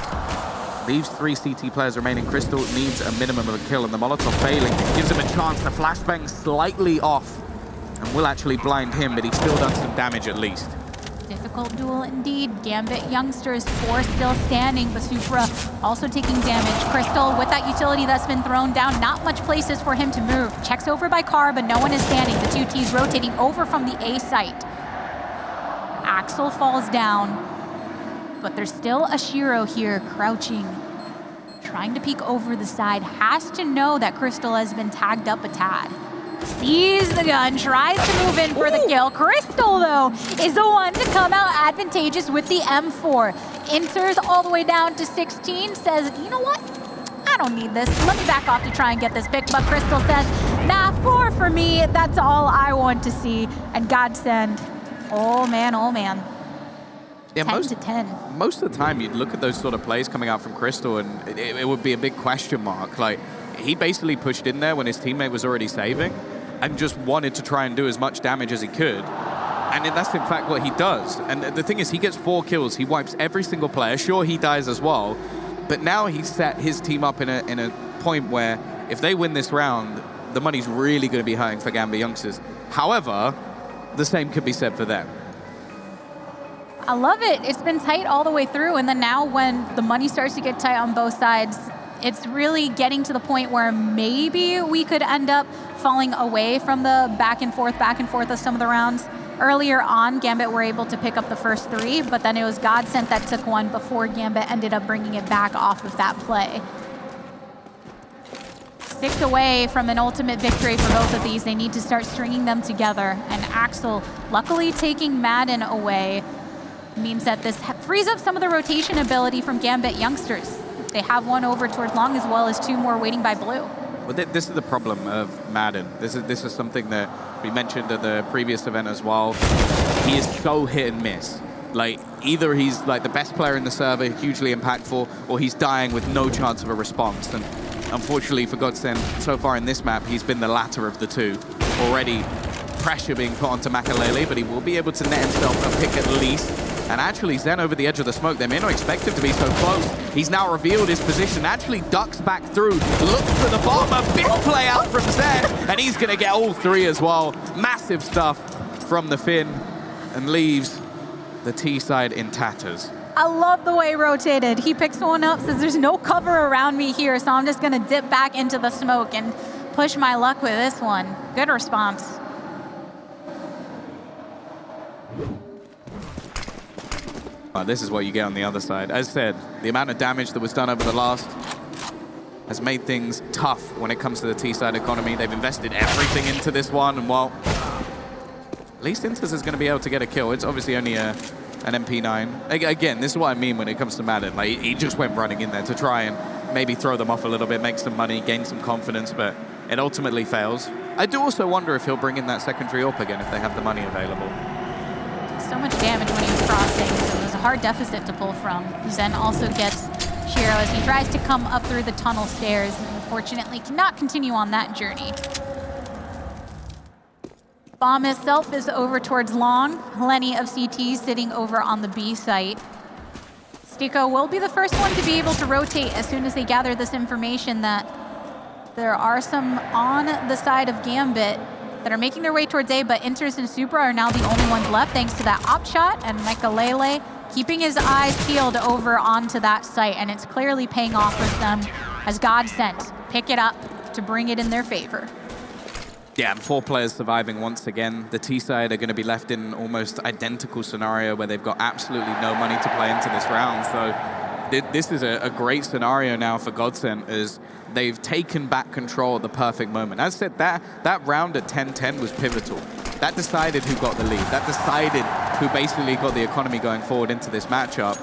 B: Leaves 3 CT players remaining. Crystal needs a minimum of a kill, and the Molotov failing gives him a chance. The flashbang slightly off and will actually blind him, but he's still done some damage at least.
A: Difficult duel indeed. Gambit Youngsters 4 still standing, but Supra also taking damage. Crystal with that utility that's been thrown down, not much places for him to move. Checks over by Car, but no one is standing. The 2 T's rotating over from the A site. Axel falls down. But there's still a Shiro here crouching, trying to peek over the side. Has to know that Crystal has been tagged up a tad. Sees the gun, tries to move in for the kill. Crystal, though, is the one to come out advantageous with the M4. Enters all the way down to 16, says, you know what? I don't need this. Let me back off to try and get this pick. But Crystal says, nah, 4 for me. That's all I want to see. And GODSENT, oh man, oh man.
B: Yeah,
A: 10-10.
B: Most of the time, you'd look at those sort of plays coming out from Crystal, and it would be a big question mark. Like, he basically pushed in there when his teammate was already saving and just wanted to try and do as much damage as he could. And that's, in fact, what he does. And the thing is, he gets 4 kills. He wipes every single player. Sure, he dies as well. But now he's set his team up in a point where if they win this round, the money's really going to be hurting for Gambit Youngsters. However, the same could be said for them.
A: I love it. It's been tight all the way through, and then now when the money starts to get tight on both sides, it's really getting to the point where maybe we could end up falling away from the back and forth of some of the rounds. Earlier on, Gambit were able to pick up the first 3, but then it was GODSENT that took one before Gambit ended up bringing it back off of that play. 6 away from an ultimate victory for both of these. They need to start stringing them together, and Axel luckily taking Madden away means that this frees up some of the rotation ability from Gambit Youngsters. They have one over towards long, as well as 2 more waiting by blue.
B: Well, this is the problem of Madden. This is something that we mentioned at the previous event as well. He is so hit and miss. Like, either he's like the best player in the server, hugely impactful, or he's dying with no chance of a response. And unfortunately for GODSENT, so far in this map, he's been the latter of the two. Already pressure being put onto Makalele, but he will be able to net himself a pick at least. And actually, Zen over the edge of the smoke, they may not expect him to be so close. He's now revealed his position, actually ducks back through, looks for the bomb, a big play out from Zen, and he's gonna get all 3 as well. Massive stuff from the Finn, and leaves the T side in tatters.
A: I love the way he rotated. He picks one up, says there's no cover around me here, so I'm just gonna dip back into the smoke and push my luck with this one. Good response.
B: This is what you get on the other side. As said, the amount of damage that was done over the last has made things tough when it comes to the T-side economy. They've invested everything into this one, and well, at least Inters is going to be able to get a kill. It's obviously only an MP9. Again, this is what I mean when it comes to Madden. Like, he just went running in there to try and maybe throw them off a little bit, make some money, gain some confidence, but it ultimately fails. I do also wonder if he'll bring in that secondary AWP again if they have the money available.
A: So much damage when he was crossing, so it was a hard deficit to pull from. Zen also gets Shiro as he tries to come up through the tunnel stairs, and unfortunately cannot continue on that journey. Bomb itself is over towards long. Plenty of CTs sitting over on the B site. Stico will be the first one to be able to rotate as soon as they gather this information that there are some on the side of Gambit that are making their way towards A, but Inters and Supra are now the only ones left thanks to that op shot, and Makalele keeping his eyes peeled over onto that site, and it's clearly paying off with them as GODSENT pick it up to bring it in their favor.
B: Yeah, and 4 players surviving once again. The T-side are going to be left in almost identical scenario where they've got absolutely no money to play into this round, so this is a great scenario now for GODSENT as they've taken back control at the perfect moment. As I said, that round at 10-10 was pivotal. That decided who got the lead. That decided who basically got the economy going forward into this matchup.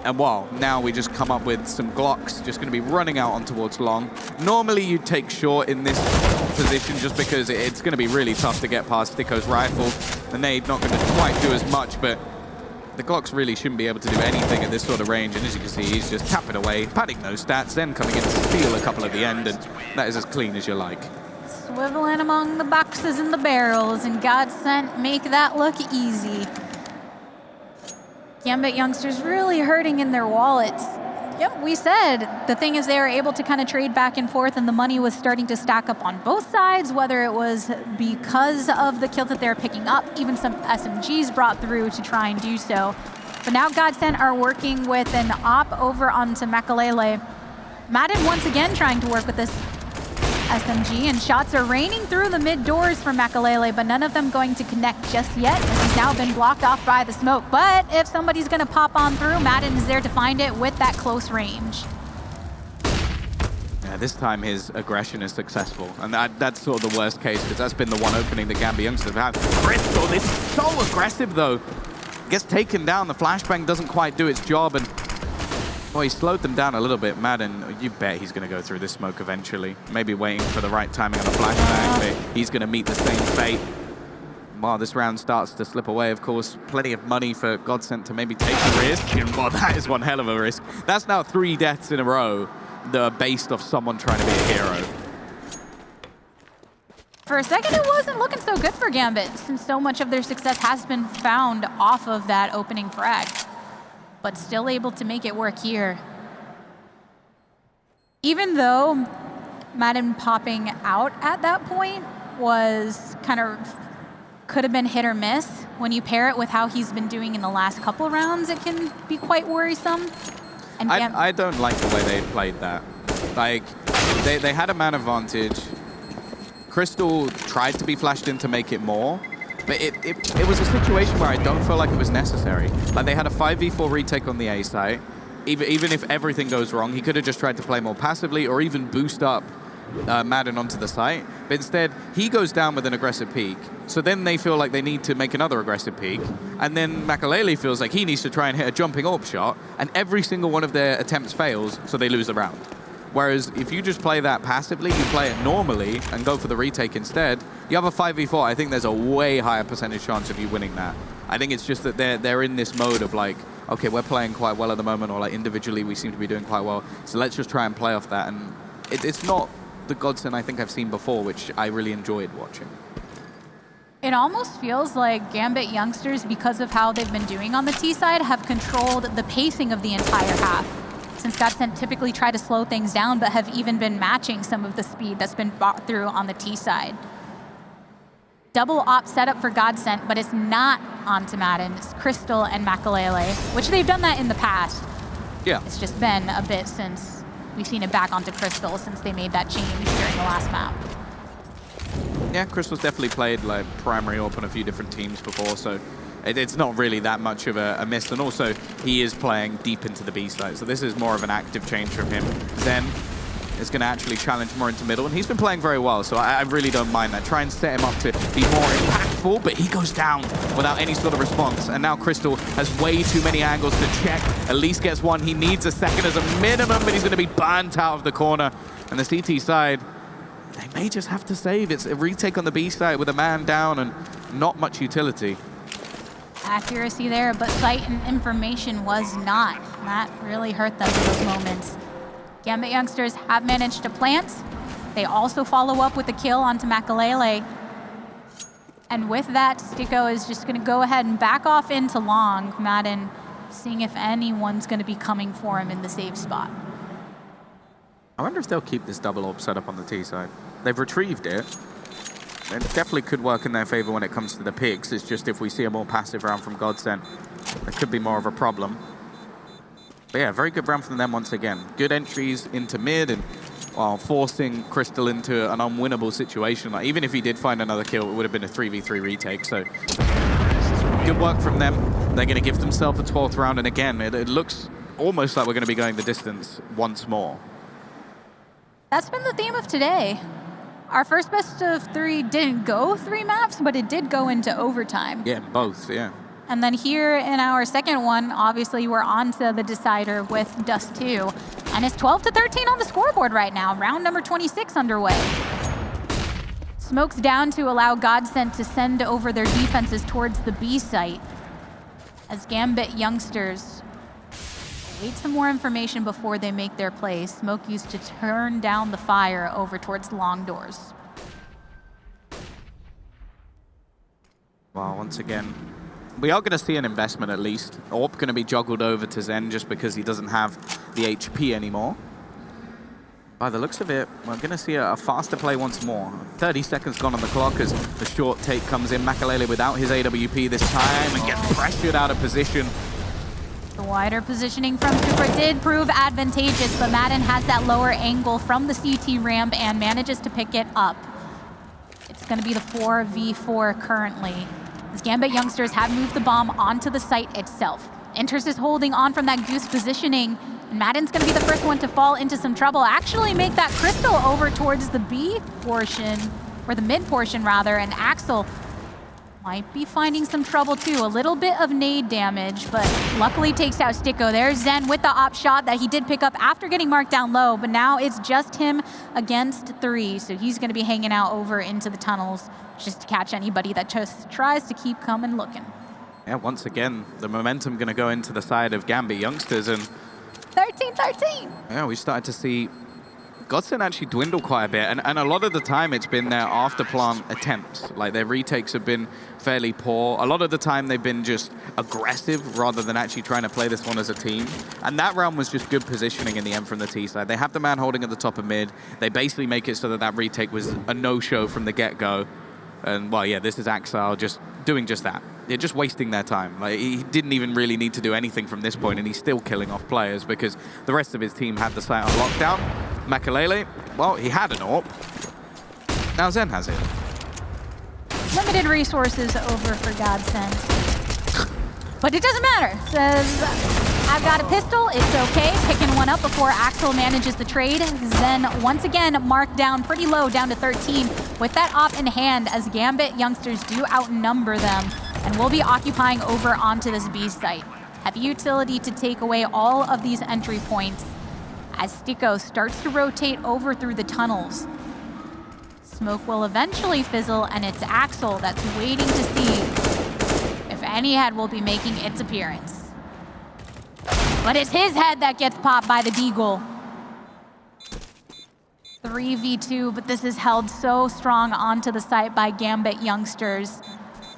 B: And well, now we just come up with some Glocks just going to be running out on towards long. Normally you'd take short in this position just because it's going to be really tough to get past Stico's rifle. The nade not going to quite do as much, but the Glocks really shouldn't be able to do anything at this sort of range, and as you can see, he's just tapping away, padding those stats, then coming in to steal a couple at the end, and that is as clean as you like.
A: Swiveling among the boxes and the barrels, and GODSENT make that look easy. Gambit Youngsters really hurting in their wallets. Yep, we said the thing is they were able to kind of trade back and forth, and the money was starting to stack up on both sides, whether it was because of the kills that they were picking up, even some SMGs brought through to try and do so. But now GODSENT are working with an op over onto Makalele. Madden once again trying to work with this SMG, and shots are raining through the mid doors for Makalele, but none of them going to connect just yet, as he's now been blocked off by the smoke. But if somebody's going to pop on through, Madden is there to find it with that close range.
B: Yeah, this time his aggression is successful, and that's sort of the worst case, because that's been the one opening the Gambit Youngsters have had. Crystal is so aggressive, though. Gets taken down, the flashbang doesn't quite do its job, and well, he slowed them down a little bit. Madden, you bet he's going to go through this smoke eventually. Maybe waiting for the right timing on the flashbang, but he's going to meet the same fate. While this round starts to slip away, of course, plenty of money for GODSENT to maybe take a risk. Well, that is one hell of a risk. That's now 3 deaths in a row that are based off someone trying to be a hero.
A: For a second, it wasn't looking so good for Gambit, since so much of their success has been found off of that opening frag. But still able to make it work here. Even though Madden popping out at that point was kind of, could have been hit or miss, when you pair it with how he's been doing in the last couple rounds, it can be quite worrisome. And
B: I don't like the way they played that. Like, they had a man advantage. Crystal tried to be flashed in to make it more, but it was a situation where I don't feel like it was necessary. Like, they had a 5v4 retake on the A site. Even if everything goes wrong, he could have just tried to play more passively or even boost up Madden onto the site, but instead he goes down with an aggressive peek. So then they feel like they need to make another aggressive peek, and then Makalele feels like he needs to try and hit a jumping AWP shot, and every single one of their attempts fails, so they lose the round. Whereas if you just play that passively, you play it normally and go for the retake instead, you have a 5v4. I think there's a way higher percentage chance of you winning that. I think it's just that they're in this mode of like, okay, we're playing quite well at the moment, or like individually we seem to be doing quite well, so let's just try and play off that. And it's not the GODSENT I think I've seen before, which I really enjoyed watching.
A: It almost feels like Gambit Youngsters, because of how they've been doing on the T side, have controlled the pacing of the entire half. Since GODSENT typically try to slow things down, but have even been matching some of the speed that's been brought through on the T side. Double op setup for GODSENT, but it's not onto Madden. It's Crystal and Makalele, which they've done that in the past.
B: Yeah.
A: It's just been a bit since we've seen it back onto Crystal since they made that change during the last map.
B: Yeah, Crystal's definitely played like primary AWP on a few different teams before, so it's not really that much of a miss. And also, he is playing deep into the B side, so this is more of an active change from him. Zen is going to actually challenge more into middle, and he's been playing very well, so I really don't mind that. Try and set him up to be more impactful, but he goes down without any sort of response. And now Crystal has way too many angles to check. At least gets one. He needs a second as a minimum, but he's going to be burnt out of the corner. And the CT side, they may just have to save. It's a retake on the B side with a man down and not much utility.
A: Accuracy there, but sight and information was not. That really hurt them in those moments. Gambit Youngsters have managed to plant. They also follow up with a kill onto Makalele. And with that, Sticko is just going to go ahead and back off into long. Madden seeing if anyone's going to be coming for him in the safe spot.
B: I wonder if they'll keep this double AWP set up on the T side. They've retrieved it. It definitely could work in their favor when it comes to the picks. It's just if we see a more passive round from GODSENT, it could be more of a problem. But yeah, very good round from them once again. Good entries into mid and while forcing Crystal into an unwinnable situation. Like, even if he did find another kill, it would have been a 3v3 retake. So good work from them. They're going to give themselves a 12th round. And again, it looks almost like we're going to be going the distance once more.
A: That's been the theme of today. Our first best of 3 didn't go 3 maps, but it did go into overtime.
B: Yeah, both, yeah.
A: And then here in our second one, obviously we're on to the decider with Dust2. And it's 12-13 on the scoreboard right now. Round number 26 underway. Smokes down to allow GODSENT to send over their defenses towards the B site. As Gambit Youngsters wait some more information before they make their play. Smoke used to turn down the fire over towards long doors.
B: Well, once again, we are going to see an investment at least. AWP going to be joggled over to Zen just because he doesn't have the HP anymore. By the looks of it, we're going to see a faster play once more. 30 seconds gone on the clock as the short take comes in. Makalele without his AWP this time and gets pressured out of position.
A: The wider positioning from Super did prove advantageous, but Madden has that lower angle from the CT ramp and manages to pick it up. It's going to be the 4v4 currently. As Gambit Youngsters have moved the bomb onto the site itself. Interest is holding on from that goose positioning, and Madden's going to be the first one to fall into some trouble. Actually make that Crystal over towards the B portion, or the mid portion rather, and Axel might be finding some trouble too. A little bit of nade damage, but luckily takes out Sticko. There's Zen with the op shot that he did pick up after getting marked down low, but now it's just him against 3. So he's going to be hanging out over into the tunnels just to catch anybody that just tries to keep coming looking.
B: Yeah, once again, the momentum going to go into the side of Gambit Youngsters, and
A: 13-13.
B: yeah, we started to see GODSENT actually dwindle quite a bit, and a lot of the time it's been their after plant attempts. Like, their retakes have been fairly poor. A lot of the time they've been just aggressive rather than actually trying to play this one as a team. And that round was just good positioning in the end from the T side. They have the man holding at the top of mid. They basically make it so that that retake was a no-show from the get-go. And, well, yeah, this is Axel just doing just that. They're just wasting their time. Like, he didn't even really need to do anything from this point, and he's still killing off players because the rest of his team had the site on lockdown. Makalele, well, he had an AWP. Now Zen has it.
A: Limited resources over for GODSENT. But it doesn't matter, says I've got a pistol, it's okay. Picking one up before Axel manages the trade. Zen once again marked down pretty low, down to 13, with that op in hand as Gambit Youngsters do outnumber them and will be occupying over onto this B site. Heavy utility to take away all of these entry points as Sticko starts to rotate over through the tunnels. Smoke will eventually fizzle, and it's Axel that's waiting to see if any head will be making its appearance. But it's his head that gets popped by the Deagle. 3v2, but this is held so strong onto the site by Gambit Youngsters.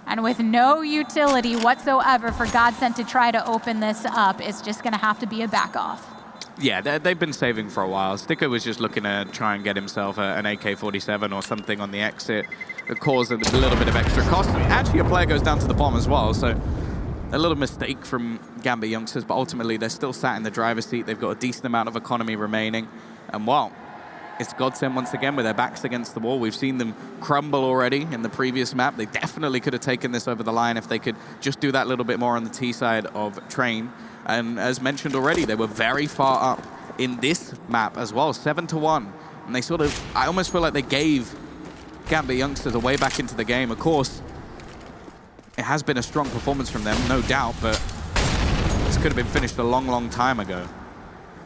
A: And with no utility whatsoever for GODSENT to try to open this up, it's just gonna have to be a back off.
B: Yeah, they've been saving for a while. Sticko was just looking to try and get himself an AK-47 or something on the exit that caused a little bit of extra cost. Actually, a player goes down to the bomb as well, so a little mistake from Gambit Youngsters, but ultimately they're still sat in the driver's seat. They've got a decent amount of economy remaining. And well, it's GODSENT once again with their backs against the wall. We've seen them crumble already in the previous map. They definitely could have taken this over the line if they could just do that little bit more on the T side of Train. And as mentioned already, they were very far up in this map as well, 7-1. And they sort of, I almost feel like they gave Gambit Youngsters a way back into the game. Of course, it has been a strong performance from them, no doubt, but this could have been finished a long, long time ago.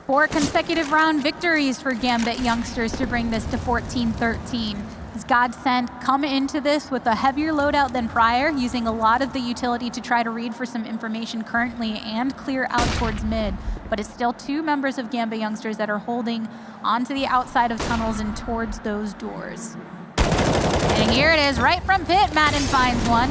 A: 4 consecutive round victories for Gambit Youngsters to bring this to 14-13. As GODSENT come into this with a heavier loadout than prior, using a lot of the utility to try to read for some information currently and clear out towards mid. But it's still 2 members of Gambit Youngsters that are holding onto the outside of tunnels and towards those doors. And here it is, right from pit, Madden finds one.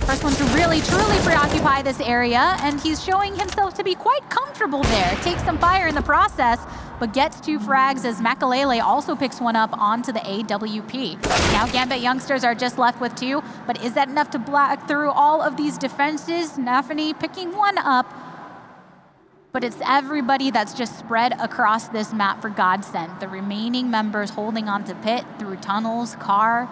A: First one to really, truly preoccupy this area, and he's showing himself to be quite comfortable there. Takes some fire in the process, but gets 2 frags as Makalele also picks one up onto the AWP. Now Gambit Youngsters are just left with 2, but is that enough to block through all of these defenses? Nafany picking one up, but it's everybody that's just spread across this map for GODSENT. The remaining members holding onto pit through tunnels, car,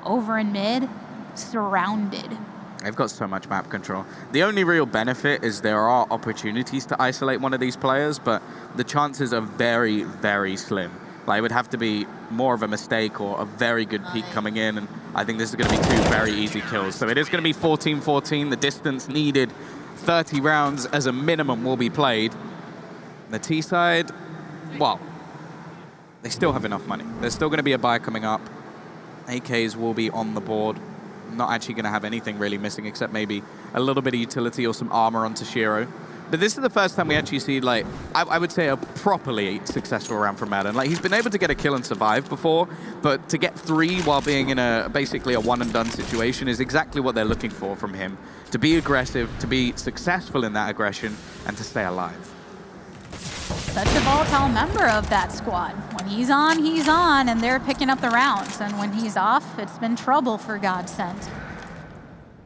A: over in mid, surrounded.
B: They've got so much map control. The only real benefit is there are opportunities to isolate one of these players, but the chances are very, very slim. Like, it would have to be more of a mistake or a very good peek coming in, and I think this is going to be 2 very easy kills. So it is going to be 14-14. The distance needed, 30 rounds as a minimum will be played. The T side, well, they still have enough money. There's still going to be a buy coming up. AKs will be on the board. Not actually going to have anything really missing except maybe a little bit of utility or some armor onto Shiro. But this is the first time we actually see, like, I would say a properly successful round from Madden. Like, he's been able to get a kill and survive before, but to get 3 while being in a basically a one-and-done situation is exactly what they're looking for from him. To be aggressive, to be successful in that aggression, and to stay alive.
A: Such a volatile member of that squad. When he's on, and they're picking up the rounds. And when he's off, it's been trouble for GODSENT.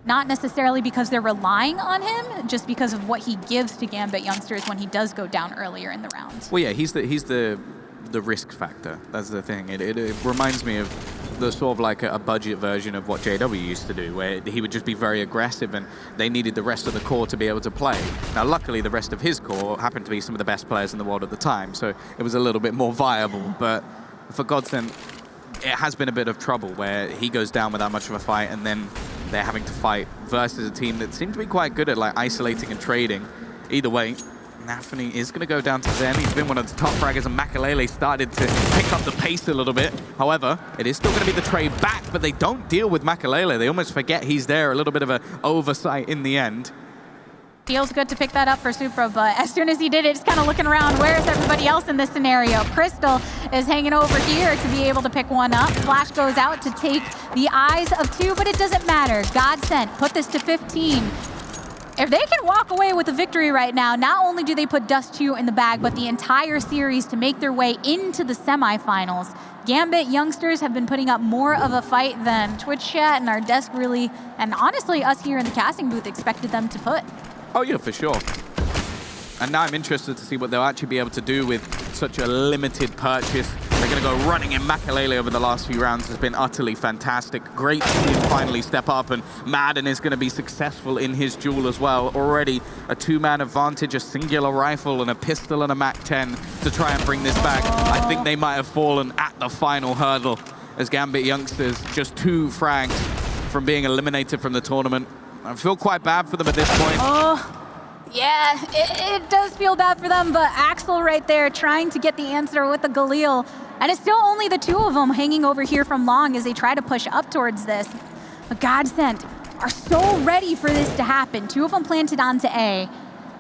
A: Not necessarily because they're relying on him, just because of what he gives to Gambit Youngsters when he does go down earlier in the round.
B: Well, yeah, he's the risk factor. That's the thing. It reminds me of the sort of like a budget version of what JW used to do, where he would just be very aggressive and they needed the rest of the core to be able to play. Now, luckily, the rest of his core happened to be some of the best players in the world at the time, so it was a little bit more viable. But for GODSENT, it has been a bit of trouble where he goes down without much of a fight and then they're having to fight versus a team that seems to be quite good at like isolating and trading. Either way, Nafany is going to go down to Zen. He's been one of the top fraggers, and Makalele started to pick up the pace a little bit. However, it is still going to be the trade back, but they don't deal with Makalele. They almost forget he's there. A little bit of an oversight in the end.
A: Feels good to pick that up for Supra, but as soon as he did it, just kind of looking around, where is everybody else in this scenario? Crystal is hanging over here to be able to pick one up. Flash goes out to take the eyes of 2, but it doesn't matter. GODSENT put this to 15. If they can walk away with a victory right now, not only do they put Dust2 in the bag, but the entire series to make their way into the semifinals. Gambit Youngsters have been putting up more of a fight than Twitch chat and our desk really, and honestly us here in the casting booth expected them to put.
B: Oh yeah, for sure. And now I'm interested to see what they'll actually be able to do with such a limited purchase. They're going to go running in. Makalele over the last few rounds has been utterly fantastic. Great to see him finally step up, and Madden is going to be successful in his duel as well. Already a two-man advantage, a singular rifle and a pistol and a MAC-10 to try and bring this back. I think they might have fallen at the final hurdle as Gambit Youngsters just 2 frags from being eliminated from the tournament. I feel quite bad for them at this point.
A: Yeah, it does feel bad for them, but Axel right there trying to get the answer with the Galil. And it's still only the 2 of them hanging over here from long as they try to push up towards this. But GODSENT are so ready for this to happen. 2 of them planted onto A.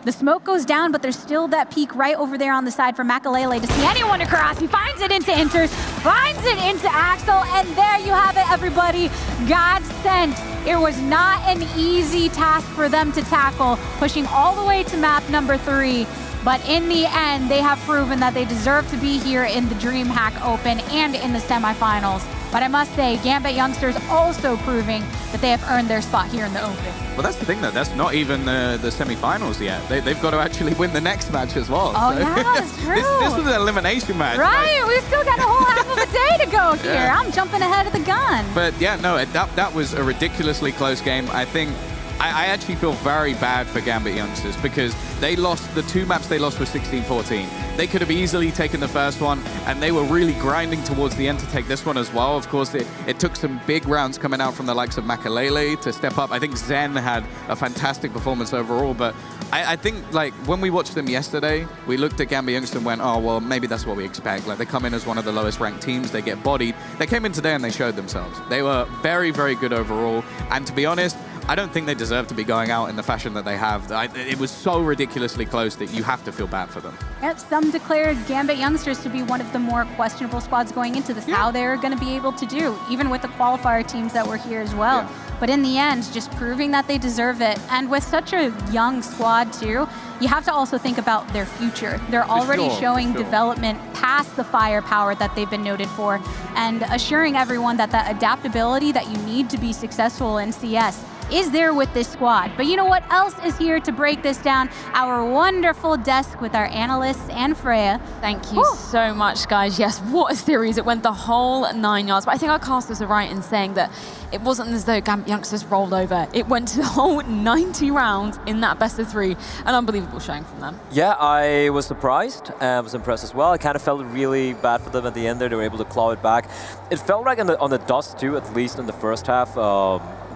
A: The smoke goes down, but there's still that peek right over there on the side for Makalele to see anyone across. He finds it into Inters, finds it into Axel, and there you have it, everybody. GODSENT. It was not an easy task for them to tackle, pushing all the way to map number 3. But in the end, they have proven that they deserve to be here in the DreamHack Open and in the semifinals. But I must say, Gambit Youngsters also proving that they have earned their spot here in the Open.
B: Well, that's the thing, though. That's not even the semifinals yet. They've got to actually win the next match as well.
A: Oh, so. Yeah, that's true.
B: This was an elimination match.
A: Right, we've still got a whole half of a day to go here. Yeah. I'm jumping ahead of the gun.
B: But yeah, no, that was a ridiculously close game. I think I actually feel very bad for Gambit Youngsters because they lost, the 2 maps they lost were 16-14. They could have easily taken the first one, and they were really grinding towards the end to take this one as well. Of course, it took some big rounds coming out from the likes of Makalele to step up. I think Zen had a fantastic performance overall, but I think like when we watched them yesterday, we looked at Gambit Youngsters and went, oh, well, maybe that's what we expect. Like they come in as one of the lowest ranked teams, they get bodied. They came in today and they showed themselves. They were very, very good overall, and to be honest, I don't think they deserve to be going out in the fashion that they have. It was so ridiculously close that you have to feel bad for them.
A: Yep, some declared Gambit Youngsters to be one of the more questionable squads going into this, how they're going to be able to do, even with the qualifier teams that were here as well. Yeah. But in the end, just proving that they deserve it. And with such a young squad too, you have to also think about their future. They're already showing development past the firepower that they've been noted for, and assuring everyone that that adaptability that you need to be successful in CS is there with this squad. But you know what else is here to break this down? Our wonderful desk with our analysts and Freya.
C: Thank you so much, guys. Yes, what a series. It went the whole 9 yards. But I think our casters are right in saying that it wasn't as though Gambit Youngsters rolled over. It went to the whole 90 rounds in that best of 3. An unbelievable showing from them.
D: Yeah, I was surprised. I was impressed as well. I kind of felt really bad for them at the end there. They were able to claw it back. It felt like on the Dust2, at least in the first half,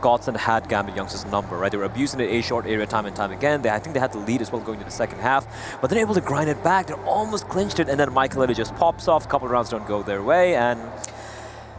D: GODSENT had Gambit Youngsters' number, right? They were abusing the A-short area time and time again. I think they had the lead as well going to the second half, but they're able to grind it back. They almost clinched it, and then Makalele just pops off. A couple of rounds don't go their way, and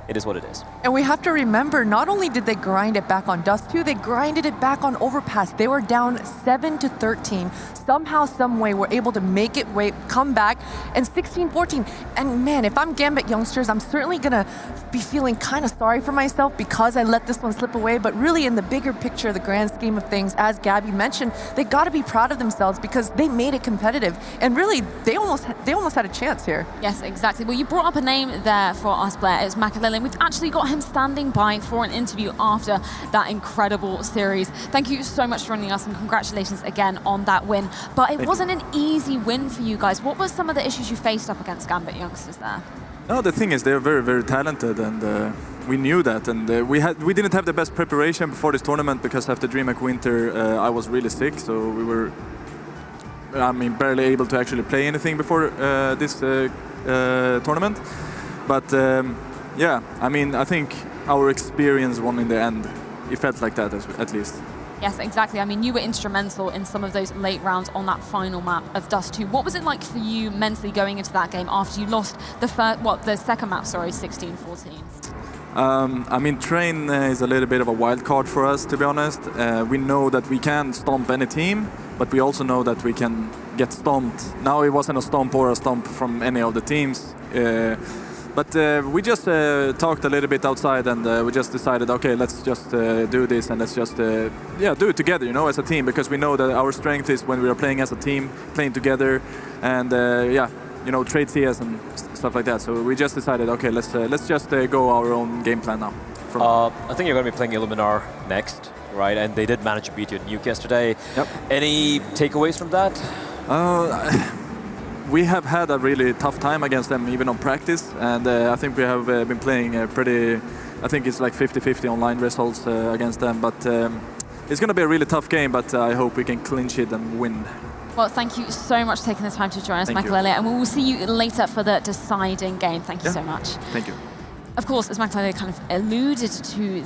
D: it is what it is.
E: And we have to remember, not only did they grind it back on Dust2, they grinded it back on Overpass. They were down 7-13. Somehow, some way, were able to make it come back, and 16-14. And man, if I'm Gambit Youngsters, I'm certainly gonna be feeling kind of sorry for myself because I let this one slip away, but really in the bigger picture, the grand scheme of things, as Gabby mentioned, they gotta be proud of themselves because they made it competitive. And really, they almost had a chance here.
C: Yes, exactly. Well, you brought up a name there for us, Blair. It's Makalele. We've actually got him standing by for an interview after that incredible series. Thank you so much for joining us, and congratulations again on that win. But it wasn't an easy win for you guys. What were some of the issues you faced up against Gambit Youngsters there?
F: No, the thing is they're very, very talented, and we knew that. And we didn't have the best preparation before this tournament because after DreamHack Winter, I was really sick, so we were, barely able to actually play anything before this tournament. But yeah, I think our experience won in the end. It felt like that, at least.
C: Yes, exactly. You were instrumental in some of those late rounds on that final map of Dust2. What was it like for you mentally going into that game after you lost the second map, 16-14?
F: Train is a little bit of a wild card for us, to be honest. We know that we can stomp any team, but we also know that we can get stomped. Now it wasn't a stomp or a stomp from any of the teams. But we just talked a little bit outside, and we just decided, okay, let's just do this, and let's just do it together, as a team, because we know that our strength is when we are playing as a team, playing together, and trade CS and stuff like that. So we just decided, okay, let's just go our own game plan now.
D: I think you're going to be playing Illuminar next, right? And they did manage to beat you at Nuke yesterday.
F: Yep.
D: Any takeaways from that?
F: we have had a really tough time against them, even on practice. And I think we have been playing pretty, I think it's like 50-50 online results against them. But it's going to be a really tough game, but I hope we can clinch it and win.
C: Well, thank you so much for taking the time to join us,
F: Thank you.
C: Makalele, and we will see you later for the deciding game. Thank you so much.
F: Thank you.
C: Of course, as Makalele kind of alluded to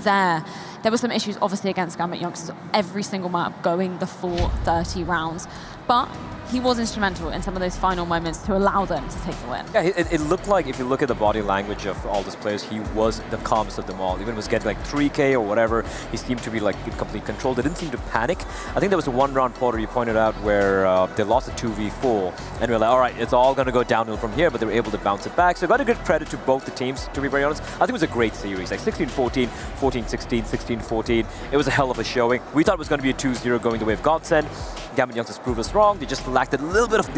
C: there were some issues obviously against Gambit Youngsters every single map going the full 30 rounds. But he was instrumental in some of those final moments to allow them to take the win.
D: Yeah, it looked like, if you look at the body language of all these players, he was the calmest of them all. Even was getting like 3K or whatever, he seemed to be like in complete control. They didn't seem to panic. I think there was a one-round quarter you pointed out where they lost a 2v4, and we were like, all right, it's all going to go downhill from here, but they were able to bounce it back. So I got to give credit to both the teams, to be very honest. I think it was a great series, like 16-14, 14-16, 16-14. It was a hell of a showing. We thought it was going to be a 2-0 going the way of GODSENT. Gambit Youngsters proved us wrong. They just lacked a little bit of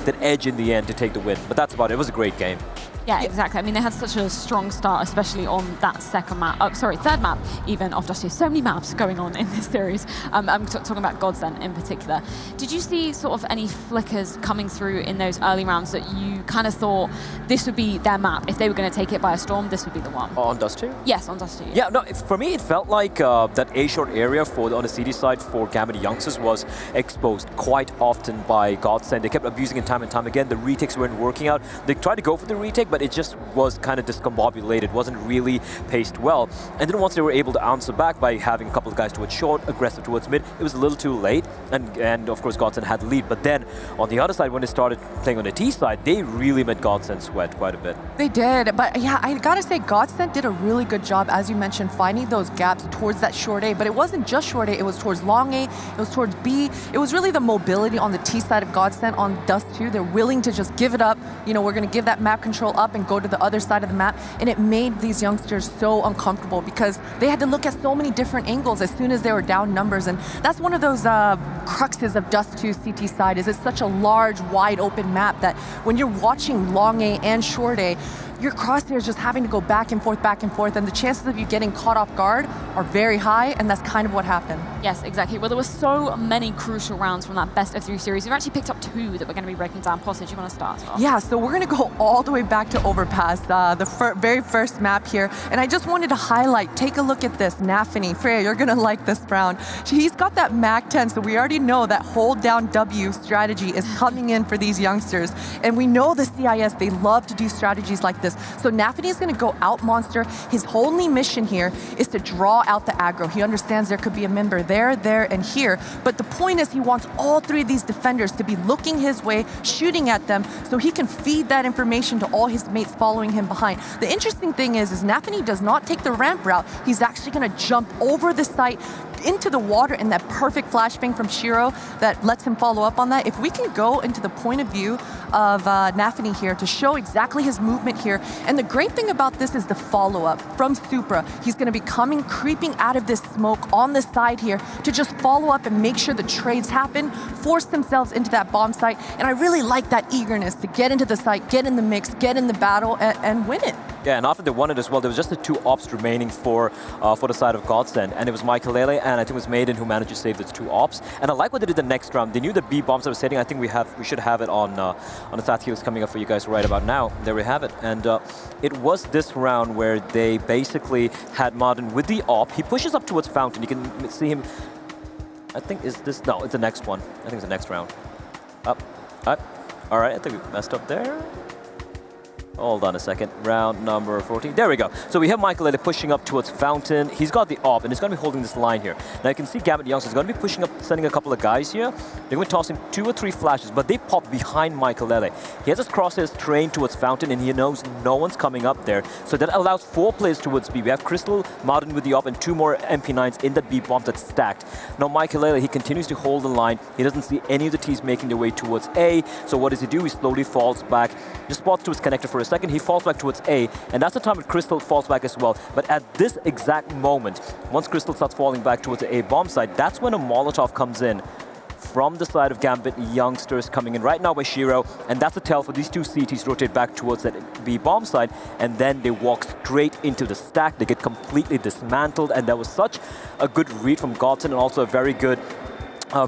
D: that edge in the end to take the win. But that's about it. It was a great game.
C: Yeah, exactly. I mean, they had such a strong start, especially on that second map. Third map, even of Dust2. So many maps going on in this series. I'm talking about GODSENT in particular. Did you see sort of any flickers coming through in those early rounds that you kind of thought this would be their map? If they were going to take it by a storm, this would be the one?
D: On Dust2?
C: Yes, on Dust2.
D: Yeah, no, for me, it felt like that A-short area on the CD side for Gambit Youngsters was exposed quite often by GODSENT. They kept abusing it time and time again. The retakes weren't working out. They tried to go for the retake, but it just was kind of discombobulated, wasn't really paced well. And then once they were able to answer back by having a couple of guys towards short, aggressive towards mid, it was a little too late, and of course GODSENT had the lead. But then on the other side, when they started playing on the T side, they really made GODSENT sweat quite a bit.
E: They did, but yeah, I gotta say GODSENT did a really good job, as you mentioned, finding those gaps towards that short A, but it wasn't just short A, it was towards long A, it was towards B. It was really the mobility on the T side of GODSENT on Dust2. They're willing to just give it up. You know, we're gonna give that map control up and go to the other side of the map, and it made these youngsters so uncomfortable because they had to look at so many different angles as soon as they were down numbers, and that's one of those cruxes of Dust2 CT side, is it's such a large, wide open map that when you're watching long A and short A, your crosshairs just having to go back and forth, and the chances of you getting caught off guard are very high, and that's kind of what happened.
C: Yes, exactly. Well, there were so many crucial rounds from that best of 3 series. We've actually picked up 2 that we're going to be breaking down. Posse, do you want to start off?
E: Yeah, so we're going to go all the way back to Overpass, the very first map here, and I just wanted to highlight, take a look at this, Nafany. Freya, you're going to like this round. He's got that MAC 10, so we already know that hold down W strategy is coming in for these youngsters, and we know the CIS, they love to do strategies like this. So Nafany is going to go out monster. His only mission here is to draw out the aggro. He understands there could be a member there, and here. But the point is he wants all 3 of these defenders to be looking his way, shooting at them, so he can feed that information to all his mates following him behind. The interesting thing is Nafany does not take the ramp route. He's actually going to jump over the site into the water in that perfect flashbang from Shiro that lets him follow up on that. If we can go into the point of view of Nafany here to show exactly his movement here, and the great thing about this is the follow-up from Supra. He's going to be creeping out of this smoke on the side here to just follow up and make sure the trades happen, force themselves into that bomb site, and I really like that eagerness to get into the site, get in the mix, get in the battle, and win it.
D: Yeah, and after they won it as well, there was just the 2 ops remaining for the side of GODSENT, and it was Makalele and I think it was Maiden who managed to save those 2 ops. And I like what they did the next round. They knew the B bombs that was hitting. I think we should have it on the stat heels coming up for you guys right about now. There we have it. And it was this round where they basically had Martin with the op. He pushes up towards Fountain. You can see him. I think it's the next one. I think it's the next round. Up. All right, I think we messed up there. Hold on a second. Round number 14. There we go. So we have Makalele pushing up towards Fountain. He's got the op, and he's going to be holding this line here. Now you can see Gambit Youngster is going to be pushing up, sending a couple of guys here. They're going to toss him 2 or 3 flashes, but they pop behind Makalele. He has his crosshairs trained towards Fountain, and he knows no one's coming up there. So that allows 4 players towards B. We have Crystal, Martin with the op, and 2 more MP9s in the B bomb that's stacked. Now Makalele, he continues to hold the line. He doesn't see any of the T's making their way towards A. So what does he do? He slowly falls back. Just spots to his connector for a second. He falls back towards A, and that's the time when Crystal falls back as well. But at this exact moment, once Crystal starts falling back towards the A bomb site, that's when a Molotov comes in from the side of Gambit Youngsters, coming in right now by Shiro, and that's a tell for these 2 CTs rotate back towards that B bomb side, and then they walk straight into the stack. They get completely dismantled, and that was such a good read from GODSENT, and also a very good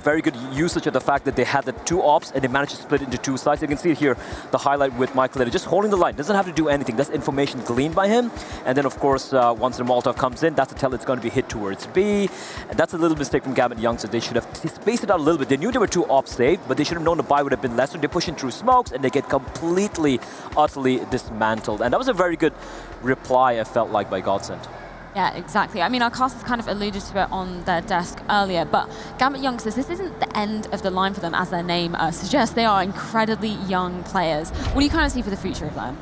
D: Very good usage of the fact that they had the 2 ops and they managed to split into 2 sides. You can see here the highlight with Michael, just holding the line. Doesn't have to do anything. That's information gleaned by him. And then, of course, once the Molotov comes in, that's a tell it's going to be hit towards B. And that's a little mistake from Gambit Youngster. They should have spaced it out a little bit. They knew there were 2 ops saved, but they should have known the buy would have been less. So they're pushing through smokes and they get completely, utterly dismantled. And that was a very good reply, I felt like, by GODSENT.
C: Yeah, exactly. I mean, our casters kind of alluded to it on their desk earlier, but Gambit Youngsters, this isn't the end of the line for them, as their name suggests. They are incredibly young players. What do you kind of see for the future of them?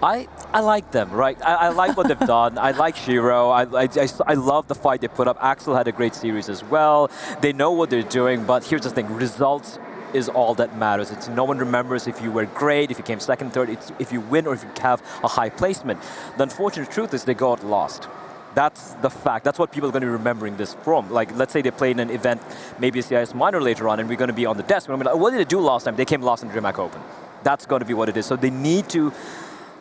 D: I like them, right? I like what they've done. I like Shiro. I love the fight they put up. Axel had a great series as well. They know what they're doing, but here's the thing. Results is all that matters. It's no one remembers if you were great, if you came second, third, it's if you win or if you have a high placement. The unfortunate truth is they got lost. That's the fact. That's what people are going to be remembering this from. Like, let's say they play in an event, maybe a CIS minor later on, and we're going to be on the desk. We're going to be like, what did they do last time? They came last in DreamHack Open. That's going to be what it is. So they need to,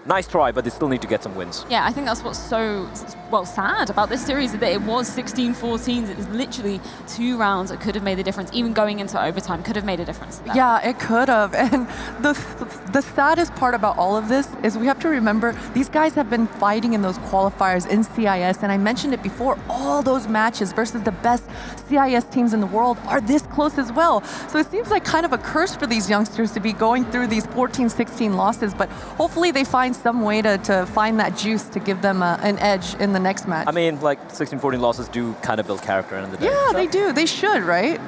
D: nice try, but they still need to get some wins.
C: Yeah, I think that's what's so, well, sad about this series, that it was 16-14. It was literally 2 rounds that could have made the difference. Even going into overtime could have made a difference.
E: Yeah, it could have. And the saddest part about all of this is we have to remember these guys have been fighting in those qualifiers in CIS, and I mentioned it before, all those matches versus the best CIS teams in the world are this close as well. So it seems like kind of a curse for these youngsters to be going through these 14-16 losses, but hopefully they find some way to find that juice to give them an edge in the next match.
D: I mean, like 16-14 losses do kind of build character in the day.
E: Yeah,
D: so.
E: they do. They should, right?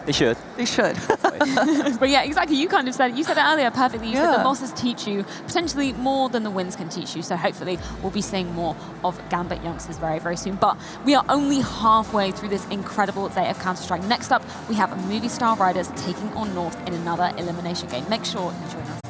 D: They should.
E: They should.
C: But yeah, exactly. You kind of said it. You said it earlier perfectly. You said
E: Yeah.
C: the losses teach you potentially more than the wins can teach you. So hopefully we'll be seeing more of Gambit Youngsters very, very soon. But we are only halfway through this incredible day of Counter-Strike. Next up, we have Movie Star Riders taking on North in another elimination game. Make sure you join us.